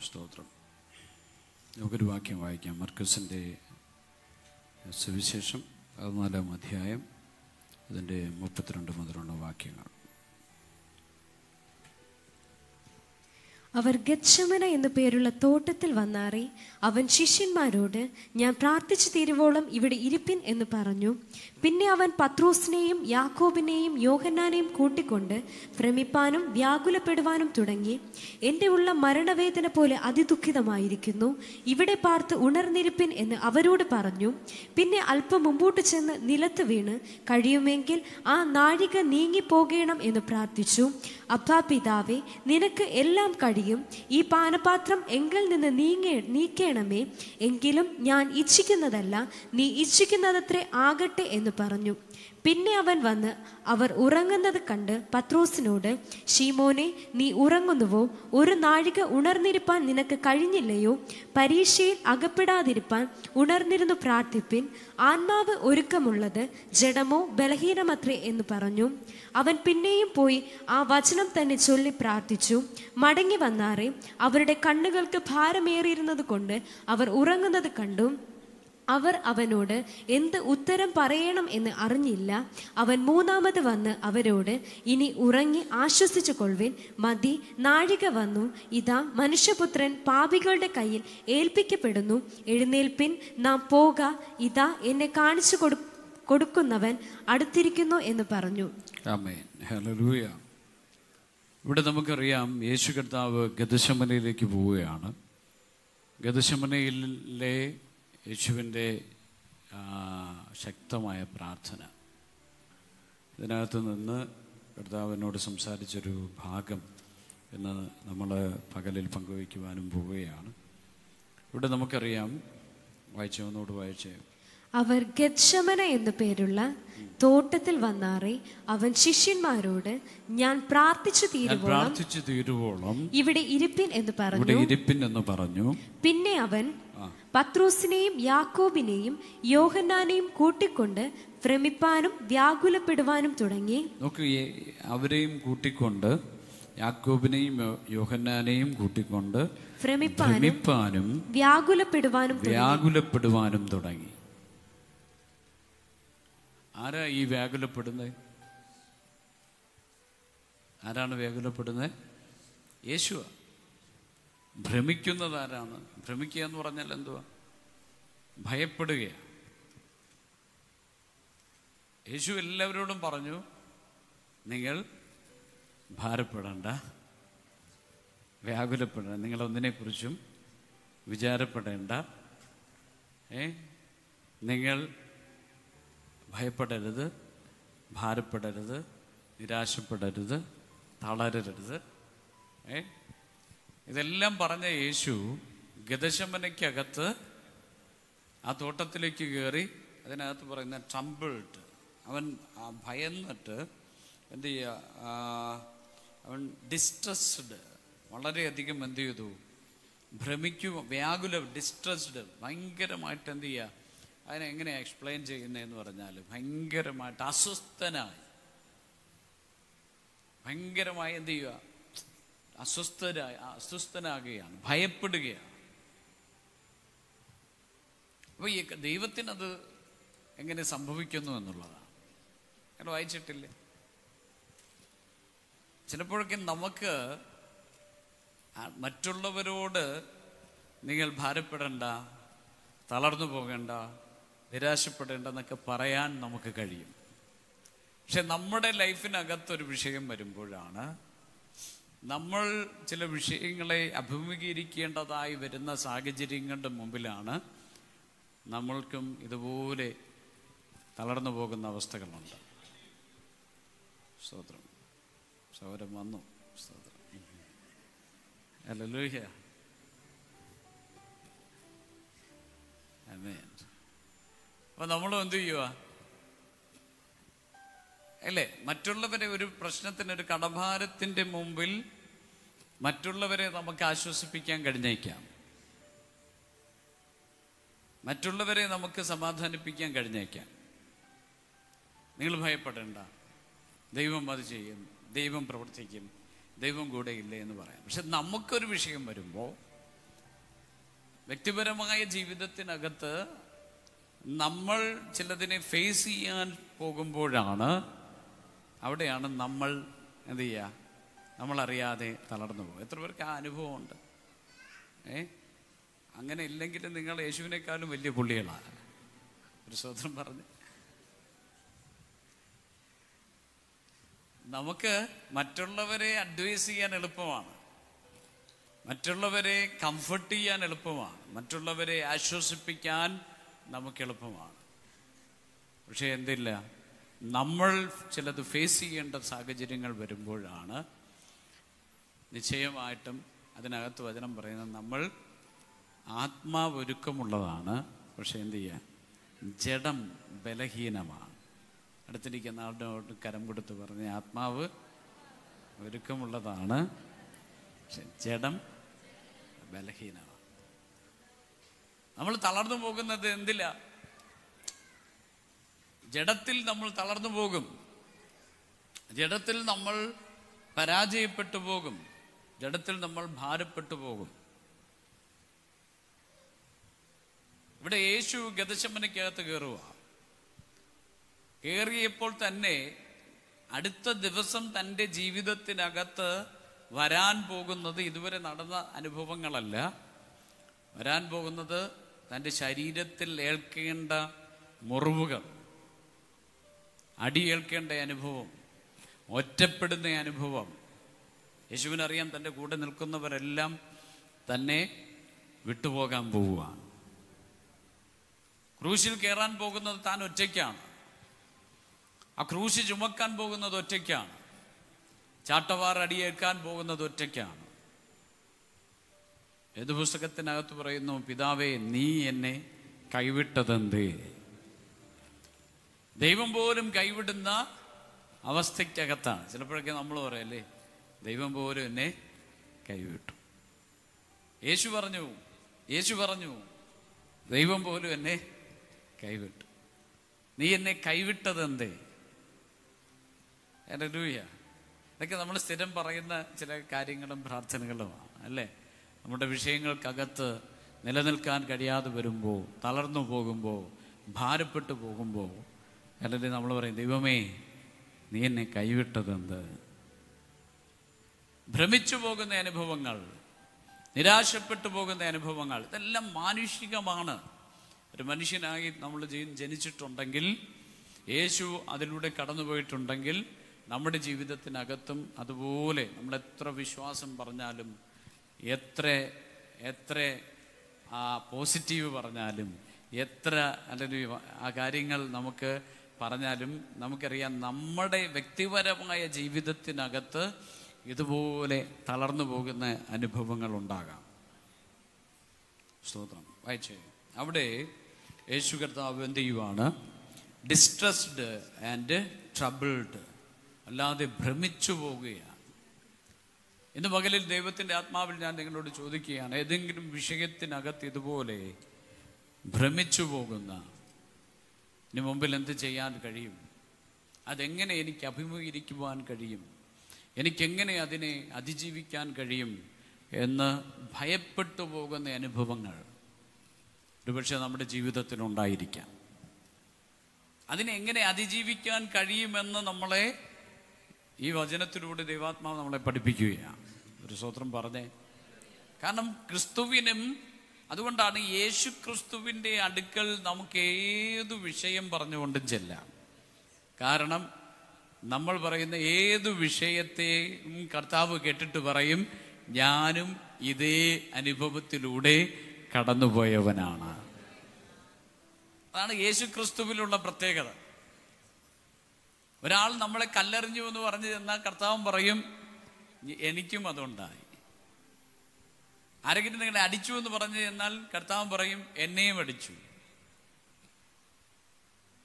സ്തോത്രം. നമുക്കൊരു വാക്യം വായിക്കാം. മർക്കസിൻ്റെ സുവിശേഷം 14-ാം അധ്യായം അതിൻ്റെ 32 മുതലുള്ള വാക്യങ്ങൾ. അവർ ഗത്ശമന എന്നു പേരുള്ള തോട്ടത്തിൽ വന്നാറി അവൻ ശിഷ്യന്മാരോട്, ഞാൻ പ്രാർത്ഥിച്ചു തീരുവോളം ഇവിടെ ഇരിപ്പിൻ എന്ന് പറഞ്ഞു. പിന്നെ അവൻ പത്രോസിനെയും യാക്കോബിനെയും യോഹന്നാനെയും കൂട്ടിക്കൊണ്ട് ഭ്രമിപ്പാനും വ്യാകുലപ്പെടുവാനും തുടങ്ങി. എൻ്റെ ഉള്ള മരണവേദന പോലെ അതിദുഃഖിതമായിരിക്കുന്നു, ഇവിടെ പാർത്ത് ഉണർന്നിരിപ്പിൻ എന്ന് അവരോട് പറഞ്ഞു. പിന്നെ അല്പം മുമ്പോട്ട് ചെന്ന് നിലത്ത് വീണ്, കഴിയുമെങ്കിൽ ആ നാഴിക നീങ്ങിപ്പോകണം എന്ന് പ്രാർത്ഥിച്ചു. അബ്ബാ പിതാവേ, നിനക്ക് എല്ലാം കഴിയും, ഈ പാനപാത്രം എങ്കിൽ നിന്ന് നീക്കേണമേ, എങ്കിലും ഞാൻ ഇച്ഛിക്കുന്നതല്ല നീ ഇച്ഛിക്കുന്നതത്രേ ആകട്ടെ എന്ന് പറഞ്ഞു. പിന്നെ അവൻ വന്ന് അവർ ഉറങ്ങുന്നത് കണ്ട് പത്രോസിനോട്, ശീമോനെ, നീ ഉറങ്ങുന്നുവോ? ഒരു നാഴിക ഉണർന്നിരിപ്പാൻ നിനക്ക് കഴിഞ്ഞില്ലയോ? പരീക്ഷയിൽ അകപ്പെടാതിരിപ്പാൻ ഉണർന്നിരുന്നു പ്രാർത്ഥിപ്പിൻ. ആത്മാവ് ഒരുക്കമുള്ളത്, ജഡമോ ബലഹീനമത്രേ എന്ന് പറഞ്ഞു. അവൻ പിന്നെയും പോയി ആ വചനം തന്നെ ചൊല്ലി പ്രാർത്ഥിച്ചു. മടങ്ങി വന്നാറേ അവരുടെ കണ്ണുകൾക്ക് ഭാരമേറിയിരുന്നത് കൊണ്ട് അവർ ഉറങ്ങുന്നത് കണ്ടു. അവർ അവനോട് എന്ത് ഉത്തരം പറയണം എന്ന് അറിഞ്ഞില്ല. അവൻ മൂന്നാമത് വന്ന് അവരോട്, ഇനി ഉറങ്ങി ആശ്വസിച്ചു കൊള്ളുവിൻ, മതി, നാഴിക വന്നു. ഇതാ മനുഷ്യപുത്രൻ പാപികളുടെ കയ്യിൽ ഏൽപ്പിക്കപ്പെടുന്നു. എഴുന്നേൽപ്പിൻ, നാം പോക, ഇതാ എന്നെ കാണിച്ചു കൊടുക്കുന്നവൻ അടുത്തിരിക്കുന്നു എന്ന് പറഞ്ഞു. ആമേൻ. ഹല്ലേലൂയ. ഇവിടെ നമുക്കറിയാം, യേശു കർത്താവ് ഗെത്ശമനയിലേക്ക് പോവുകയാണ്. ഗെത്ശമനയിലെ യേശുവിൻ്റെ ശക്തമായ പ്രാർത്ഥന, ഇതിനകത്ത് നിന്ന് കർത്താവിനോട് സംസാരിച്ചൊരു ഭാഗം എന്ന് നമ്മൾ പകലിൽ പങ്കുവയ്ക്കുവാനും പോവുകയാണ്. ഇവിടെ നമുക്കറിയാം, ഒന്നുകൂടെ വായിച്ചേ. അവർ ഗത്ശമന എന്നു പേരുള്ള തോട്ടത്തിൽ വന്നാറി അവൻ ശിഷ്യന്മാരോട്, ഞാൻ പ്രാർത്ഥിച്ചു തീരുവോളം ഇവിടെ ഇരിപ്പിൻ എന്ന് പറഞ്ഞു. പിന്നെ അവൻ പത്രോസിനെയും യാക്കോബിനെയും യോഹന്നാനെയും കൂട്ടിക്കൊണ്ട് ഭ്രമിപ്പാനും വ്യാകുലപ്പെടുവാനും തുടങ്ങി. നോക്കുകയെ, അവരെയും കൂട്ടിക്കൊണ്ട്, യാക്കോബിനെയും യോഹന്നാനെയും കൂട്ടിക്കൊണ്ട് ഭ്രമിപ്പാനും വ്യാകുലപ്പെടുവാനും തുടങ്ങി. ആരാ ഈ വ്യാകുലപ്പെടുന്നത്? ആരാണ് വ്യാകുലപ്പെടുന്നത്? യേശുവാ. ഭ്രമിക്കുന്നത് ആരാണ്? ഭ്രമിക്കുക എന്ന് പറഞ്ഞാൽ എന്തുവാ? ഭയപ്പെടുകയാണ്. യേശു എല്ലാവരോടും പറഞ്ഞു, നിങ്ങൾ ഭാരപ്പെടേണ്ട, വ്യാകുലപ്പെടേണ്ട, നിങ്ങളൊന്നിനെക്കുറിച്ചും വിചാരപ്പെടേണ്ട, നിങ്ങൾ ഭയപ്പെടരുത്, ഭാരപ്പെടരുത്, നിരാശപ്പെടരുത്, തളരരുത്. ഇതെല്ലാം പറഞ്ഞ യേശു ഗെത്ശമനയ്ക്കകത്ത് ആ തോട്ടത്തിലേക്ക് കയറി. അതിനകത്ത് പറയുന്ന ട്രംബിൾഡ്, അവൻ ഭയന്നിട്ട് എന്ത് ചെയ്യുക, അവൻ ഡിസ്ട്രസ്ഡ്, വളരെയധികം എന്ത് ചെയ്തു, ഡിസ്ട്രസ്ഡ്, ഭയങ്കരമായിട്ട് എന്ത് ചെയ്യുക, അതിനെങ്ങനെയാണ് എക്സ്പ്ലെയിൻ ചെയ്യുന്നതെന്ന് പറഞ്ഞാൽ ഭയങ്കരമായിട്ട് ഭയങ്കരമായി എന്ത് ചെയ്യുക, അസ്വസ്ഥനാകുകയാണ്, ഭയപ്പെടുകയാണ്. അപ്പൊ ഈ ദൈവത്തിനത് എങ്ങനെ സംഭവിക്കുന്നു എന്നുള്ളതാണ്. അങ്ങനെ വായിച്ചിട്ടില്ലേ? ചിലപ്പോഴൊക്കെ നമുക്ക് മറ്റുള്ളവരോട് നിങ്ങൾ ഭാരപ്പെടേണ്ട, തളർന്നു പോകേണ്ട, നിരാശപ്പെടേണ്ടെന്നൊക്കെ പറയാൻ നമുക്ക് കഴിയും. പക്ഷെ നമ്മുടെ ലൈഫിനകത്തൊരു വിഷയം വരുമ്പോഴാണ്, നമ്മൾ ചില വിഷയങ്ങളെ അഭിമുഖീകരിക്കേണ്ടതായി വരുന്ന സാഹചര്യങ്ങളുടെ മുമ്പിലാണ് നമ്മൾക്കും ഇതുപോലെ തളർന്നു പോകുന്ന അവസ്ഥകളുണ്ട്. സ്തോത്രം. സൗരം വന്നു. സ്തോത്രം. ഹല്ലേലൂയ. ആമേൻ. അപ്പൊ നമ്മളും എന്ത് ചെയ്യുക അല്ലേ? മറ്റുള്ളവരെ ഒരു പ്രശ്നത്തിനൊരു കടഭാരത്തിന്റെ മുമ്പിൽ മറ്റുള്ളവരെ നമുക്ക് ആശ്വസിപ്പിക്കാൻ കഴിഞ്ഞേക്കാം, മറ്റുള്ളവരെ നമുക്ക് സമാധാനിപ്പിക്കാൻ കഴിഞ്ഞേക്കാം. നിങ്ങൾ ഭയപ്പെടേണ്ട, ദൈവം അത് ചെയ്യും, ദൈവം പ്രവർത്തിക്കും, ദൈവം കൂടെ ഇല്ലേ എന്ന് പറയാം. പക്ഷെ നമുക്കൊരു വിഷയം വരുമ്പോൾ വ്യക്തിപരമായ ജീവിതത്തിനകത്ത് നമ്മൾ ചിലതിനെ ഫേസ് ചെയ്യാൻ പോകുമ്പോഴാണ്, അവിടെയാണ് നമ്മൾ എന്ത് ചെയ്യുക, നമ്മളറിയാതെ തളർന്നു പോകും. എത്ര പേർക്ക് ആ അനുഭവമുണ്ട്? അങ്ങനെ ഇല്ലെങ്കിൽ നിങ്ങൾ യേശുവിനേക്കാളും വലിയ പുള്ളികളാണ്. ഒരു സ്വതന്ത്രം പറഞ്ഞ് നമുക്ക് മറ്റുള്ളവരെ അഡ്വൈസ് ചെയ്യാൻ എളുപ്പമാണ്, മറ്റുള്ളവരെ കംഫർട്ട് ചെയ്യാൻ എളുപ്പമാണ്, മറ്റുള്ളവരെ ആശ്വസിപ്പിക്കാൻ നമുക്ക് എളുപ്പമാണ്. പക്ഷെ എന്തില്ല, നമ്മൾ ചിലത് ഫേസ് ചെയ്യേണ്ട സാഹചര്യങ്ങൾ വരുമ്പോഴാണ് നിശ്ചയമായിട്ടും അതിനകത്ത് വചനം പറയുന്നത് നമ്മൾ ആത്മാവൊരുക്കമുള്ളതാണ്, പക്ഷെ എന്ത് ചെയ്യുക, ജഡം ബലഹീനമാണ്. അടുത്തിരിക്കുന്ന ആളുടെ കരം കൊടുത്ത് പറഞ്ഞ് ആത്മാവ് ഒരുക്കമുള്ളതാണ്, പക്ഷെ ജഡം ബലഹീനമാണ്. നമ്മൾ തളർന്നു പോകുന്നത് എന്തില്ല? ജഡത്തിൽ നമ്മൾ തളർന്നു പോകും, ജഡത്തിൽ നമ്മൾ പരാജയപ്പെട്ടു പോകും, ജഡത്തിൽ നമ്മൾ ഭാരപ്പെട്ടു പോകും. ഇവിടെ യേശു ഗെത്സമനയ്ക്കകത്ത് കയറുക. കയറിയപ്പോൾ തന്നെ അടുത്ത ദിവസം തൻ്റെ ജീവിതത്തിനകത്ത് വരാൻ പോകുന്നത് ഇതുവരെ നടന്ന അനുഭവങ്ങളല്ല, വരാൻ പോകുന്നത് തൻ്റെ ശരീരത്തിൽ ഏൽക്കേണ്ട മുറിവുകൾ, അടിയേൽക്കേണ്ട അനുഭവം, ഒറ്റപ്പെടുന്ന അനുഭവം. യേശുവിനറിയാം തൻ്റെ കൂടെ നിൽക്കുന്നവരെല്ലാം തന്നെ വിട്ടുപോകാൻ പോവുകയാണ്. ക്രൂശിൽ കയറാൻ പോകുന്നത് താൻ ഒറ്റയ്ക്കാണ്, ആ ക്രൂശ് ചുമക്കാൻ പോകുന്നത് ഒറ്റയ്ക്കാണ്, ചാട്ടവാർ അടിയേൽക്കാൻ പോകുന്നത് ഒറ്റയ്ക്കാണ്. ഏത് പുസ്തകത്തിനകത്ത് പറയുന്നു, പിതാവേ നീ എന്നെ കൈവിട്ടതെന്തേ? ദൈവം പോലും കൈവിടുന്ന അവസ്ഥയ്ക്കകത്താണ്. ചിലപ്പോഴൊക്കെ നമ്മൾ പറയല്ലേ, ദൈവം പോലും എന്നെ കൈവിട്ടു. യേശു പറഞ്ഞു ദൈവം പോലും എന്നെ കൈവിട്ടു. നീ എന്നെ കൈവിട്ടതെന്തേ? ഹല്ലേലൂയ. ഇതൊക്കെ നമ്മൾ സ്ഥിരം പറയുന്ന ചില കാര്യങ്ങളും പ്രാർത്ഥനകളുമാണ് അല്ലേ. നമ്മുടെ വിഷയങ്ങൾക്കകത്ത് നിലനിൽക്കാൻ കഴിയാതെ വരുമ്പോൾ, തളർന്നു പോകുമ്പോൾ, ഭാരപ്പെട്ടു പോകുമ്പോൾ, അല്ലെങ്കിൽ നമ്മൾ പറയും ദൈവമേ നീ എന്നെ കൈവിട്ടതെന്ത്? ഭ്രമിച്ചു പോകുന്ന അനുഭവങ്ങൾ, നിരാശപ്പെട്ടു പോകുന്ന അനുഭവങ്ങൾ, ഇതെല്ലാം മാനുഷികമാണ്. ഒരു മനുഷ്യനായി നമ്മൾ ജനിച്ചിട്ടുണ്ടെങ്കിൽ, യേശു അതിലൂടെ കടന്നുപോയിട്ടുണ്ടെങ്കിൽ, നമ്മുടെ ജീവിതത്തിനകത്തും അതുപോലെ നമ്മൾ എത്ര വിശ്വാസം പറഞ്ഞാലും, എത്ര പോസിറ്റീവ് പറഞ്ഞാലും, എത്ര അല്ലെങ്കിൽ ആ കാര്യങ്ങൾ നമുക്ക് പറഞ്ഞാലും, നമുക്കറിയാം നമ്മുടെ വ്യക്തിപരമായ ജീവിതത്തിനകത്ത് ഇതുപോലെ തളർന്നു പോകുന്ന അനുഭവങ്ങൾ ഉണ്ടാകാം. സ്തോത്രം. വായിച്ചേ, അവിടെ യേശു കർത്താവ് എന്ത് ചെയ്യുവാണ്? ഡിസ്ട്രസ്ഡ് ആൻഡ് ട്രബിൾഡ്, അല്ലാതെ ഭ്രമിച്ചു പോവുകയാണ്. ഇന്ന് പകലിൽ ദൈവത്തിൻ്റെ ആത്മാവിൽ ഞാൻ നിങ്ങളോട് ചോദിക്കുകയാണ്, ഏതെങ്കിലും വിഷയത്തിനകത്ത് ഇതുപോലെ ഭ്രമിച്ചു പോകുന്ന, ഇനി മുമ്പിൽ എന്ത് ചെയ്യാൻ കഴിയും, അതെങ്ങനെ എനിക്ക് അഭിമുഖീകരിക്കുവാൻ കഴിയും, എനിക്കെങ്ങനെ അതിനെ അതിജീവിക്കാൻ കഴിയും എന്ന് ഭയപ്പെട്ടു പോകുന്ന അനുഭവങ്ങൾ ഒരുപക്ഷെ നമ്മുടെ ജീവിതത്തിലുണ്ടായിരിക്കാം. അതിനെ എങ്ങനെ അതിജീവിക്കാൻ കഴിയുമെന്ന് നമ്മളെ ഈ വചനത്തിലൂടെ ദൈവാത്മാവ് നമ്മളെ പഠിപ്പിക്കുകയാണ്. ഒരു സ്തോത്രം പറഞ്ഞേ. കാരണം ക്രിസ്തുവിനും, അതുകൊണ്ടാണ് യേശു ക്രിസ്തുവിൻ്റെ അടുക്കൽ നമുക്ക് ഏതു വിഷയം പറഞ്ഞുകൊണ്ടും ചെല്ലാം. കാരണം നമ്മൾ പറയുന്ന ഏതു വിഷയത്തെയും കർത്താവ് കേട്ടിട്ട് പറയും, ഞാനും ഇതേ അനുഭവത്തിലൂടെ കടന്നുപോയവനാണ്. അതാണ് യേശു ക്രിസ്തുവിലുള്ള പ്രത്യേകത. ഒരാൾ നമ്മളെ കല്ലെറിഞ്ഞു എന്ന് പറഞ്ഞു ചെന്നാൽ കർത്താവ് പറയും, എനിക്കും അതുണ്ടായി. ആരെങ്കിലും നിങ്ങളെ അടിച്ചു എന്ന് പറഞ്ഞു ചെന്നാൽ കർത്താവ് പറയും, എന്നെയും അടിച്ചു.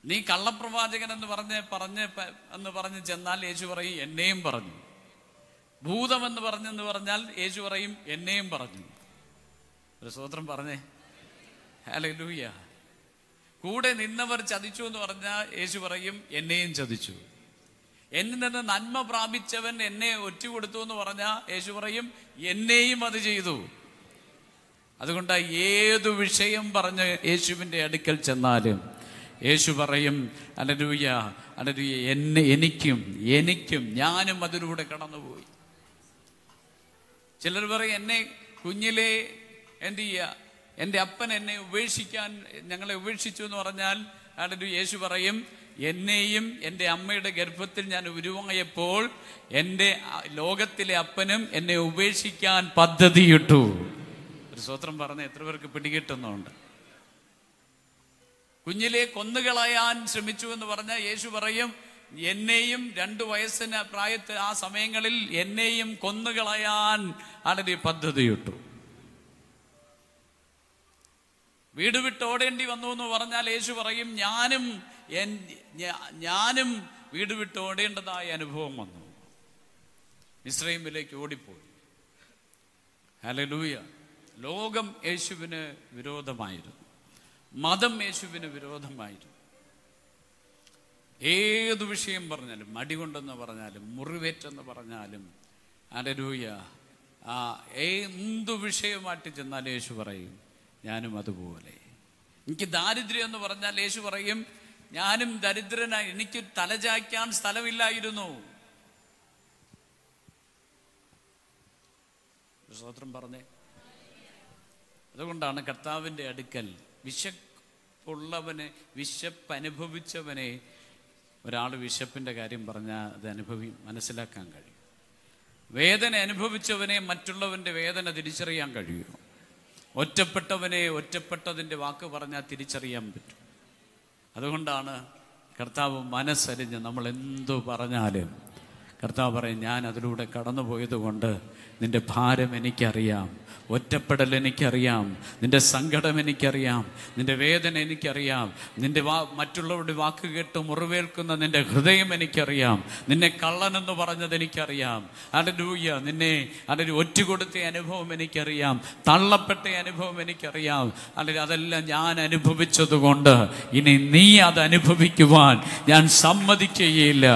നീ കള്ളപ്രവാചകൻ എന്ന് പറഞ്ഞ് ചെന്നാൽ യേശു പറയും, എന്നെയും പറഞ്ഞു. ഭൂതമെന്ന് പറഞ്ഞാൽ യേശു പറയും, എന്നെയും പറഞ്ഞു. ഒരു സ്തോത്രം പറഞ്ഞേ. ഹല്ലേലൂയ. കൂടെ നിന്നവർ ചതിച്ചു എന്ന് പറഞ്ഞാൽ യേശു പറയും, എന്നെയും ചതിച്ചു. എന്നിൽ നിന്ന് നന്മ പ്രാപിച്ചവൻ എന്നെ ഒറ്റുകൊടുത്തു എന്ന് പറഞ്ഞാൽ യേശു പറയും, എന്നെയും അത് ചെയ്തു. അതുകൊണ്ട് ഏതു വിഷയം പറഞ്ഞ് യേശുവിൻ്റെ അടുക്കൽ ചെന്നാലും യേശു പറയും ഹല്ലേലൂയ, ഹല്ലേലൂയ, എനിക്കും ഞാനും അതിലൂടെ കടന്നുപോയി. ചിലർ പറയും എന്നെ കുഞ്ഞിലെ എന്ത് ചെയ്യുക, എൻ്റെ അപ്പൻ എന്നെ ഞങ്ങളെ ഉപേക്ഷിച്ചു എന്ന് പറഞ്ഞാൽ ഹല്ലേലൂയ, യേശു പറയും എന്നെയും എൻ്റെ അമ്മയുടെ ഗർഭത്തിൽ ഞാൻ ഉരുവായപ്പോൾ എൻ്റെ ലോകത്തിലെ അപ്പനും എന്നെ ഉപേക്ഷിക്കാൻ പദ്ധതിയിട്ടു. ഒരു സ്വത്രം പറഞ്ഞ എത്ര പേർക്ക് പിടികിട്ടുന്നുണ്ട്? കുഞ്ഞിലെ കൊന്നുകളയാൻ ശ്രമിച്ചു എന്ന് പറഞ്ഞാൽ യേശു പറയും എന്നെയും 2 വയസ്സിന് പ്രായത്തിൽ ആ സമയങ്ങളിൽ എന്നെയും കൊന്നുകളയാൻ ആളുടെ പദ്ധതിയിട്ടു. വീട് വിട്ട് ഓടേണ്ടി വന്നു എന്ന് പറഞ്ഞാൽ യേശു പറയും ഞാനും വീട് വിട്ട് ഓടേണ്ടതായ അനുഭവം വന്നു. മിസ്രയീമിലേക്ക് ഓടിപ്പോയി. ഹല്ലേലൂയ. ലോകം യേശുവിന് വിരോധമായിരുന്നു, മതം യേശുവിന് വിരോധമായിരുന്നു. ഏതു വിഷയം പറഞ്ഞാലും, മടികൊണ്ടെന്ന് പറഞ്ഞാലും, മുറിവേറ്റെന്ന് പറഞ്ഞാലും, ഹല്ലേലൂയ, എന്തു വിഷയമായിട്ട് ചെന്നാലും യേശു പറയും ഞാനും അതുപോലെ. എനിക്ക് ദാരിദ്ര്യം എന്ന് പറഞ്ഞാൽ യേശു പറയും ഞാനും ദരിദ്രനായി, എനിക്ക് തലചായ്ക്കാൻ സ്ഥലമില്ലായിരുന്നു. സ്തോത്രം പറഞ്ഞേ. അതുകൊണ്ടാണ് കർത്താവിൻ്റെ അടുക്കൽ വിശപ്പനുഭവിച്ചവനെ ഒരാൾ വിശപ്പിൻ്റെ കാര്യം പറഞ്ഞാൽ അത് മനസ്സിലാക്കാൻ കഴിയും. വേദന അനുഭവിച്ചവനെ മറ്റുള്ളവൻ്റെ വേദന തിരിച്ചറിയാൻ കഴിയും. ഒറ്റപ്പെട്ടവനെ ഒറ്റപ്പെട്ടതിൻ്റെ വാക്ക് പറഞ്ഞാൽ തിരിച്ചറിയാൻ പറ്റും. അതുകൊണ്ടാണ് കർത്താവ് മനസ്സരിഞ്ഞ് നമ്മൾ എന്തു പറഞ്ഞാലും കർത്താവ് പറയും ഞാൻ അതിലൂടെ കടന്നു പോയത് കൊണ്ട് നിന്റെ ഭാരം എനിക്കറിയാം, ഒറ്റപ്പെടൽ എനിക്കറിയാം, നിന്റെ സങ്കടം എനിക്കറിയാം, നിന്റെ വേദന എനിക്കറിയാം, നിന്റെ മറ്റുള്ളവരുടെ വാക്ക് കേട്ട് മുറിവേൽക്കുന്ന നിന്റെ ഹൃദയം എനിക്കറിയാം, നിന്നെ കള്ളനെന്ന് പറഞ്ഞത് എനിക്കറിയാം. ഹല്ലേലൂയ. നിന്നെ ഒറ്റുകൊടുത്ത അനുഭവം എനിക്കറിയാം, തള്ളപ്പെട്ട അനുഭവം എനിക്കറിയാം. അല്ലെങ്കിൽ അതെല്ലാം ഞാൻ അനുഭവിച്ചതുകൊണ്ട് ഇനി നീ അത് അനുഭവിക്കുവാൻ ഞാൻ സമ്മതിക്കുകയില്ല,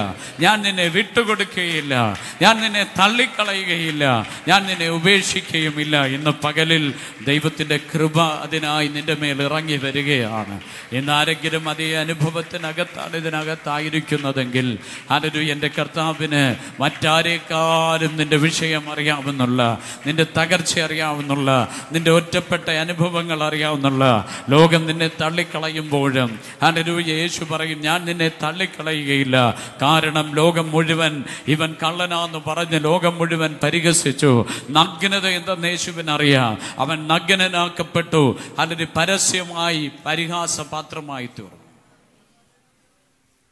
ഞാൻ നിന്നെ വിട്ടുകൊടുക്കുകയില്ല, ഞാൻ നിന്നെ തള്ളിക്കളയുകയില്ല, ഞാൻ നിന്നെ ഉപേക്ഷിക്കുകയുമില്ല. ഇന്ന് പകലിൽ ദൈവത്തിൻ്റെ കൃപ അതിനായി നിന്റെ മേൽ ഇറങ്ങി വരികയാണ്. എന്നാരെങ്കിലും അതേ അനുഭവത്തിനകത്താണ് ഇതിനകത്തായിരിക്കുന്നതെങ്കിൽ ഹല്ലേലൂയ, എൻ്റെ കർത്താവിന് മറ്റാരേക്കാളും നിന്റെ വിഷയം അറിയാവുന്നുള്ള, നിന്റെ തകർച്ച അറിയാവുന്നുള്ള, നിന്റെ ഒറ്റപ്പെട്ട അനുഭവങ്ങൾ അറിയാവുന്നുള്ള, ലോകം നിന്നെ തള്ളിക്കളയുമ്പോഴും ഹല്ലേലൂയ യേശു പറയും ഞാൻ നിന്നെ തള്ളിക്കളയുകയില്ല. കാരണം ലോകം മുഴുവൻ ഇവൻ കള്ളനാന്ന് പറഞ്ഞ് ലോകം മുഴുവൻ പരിഹസിച്ചു. നഗ്നത എന്തെന്ന് യേശുവിനറിയാം. അവൻ നഗ്നനാക്കപ്പെട്ടു, അല്ലെങ്കിൽ പരസ്യമായി പരിഹാസപാത്രമായി തീർന്നു.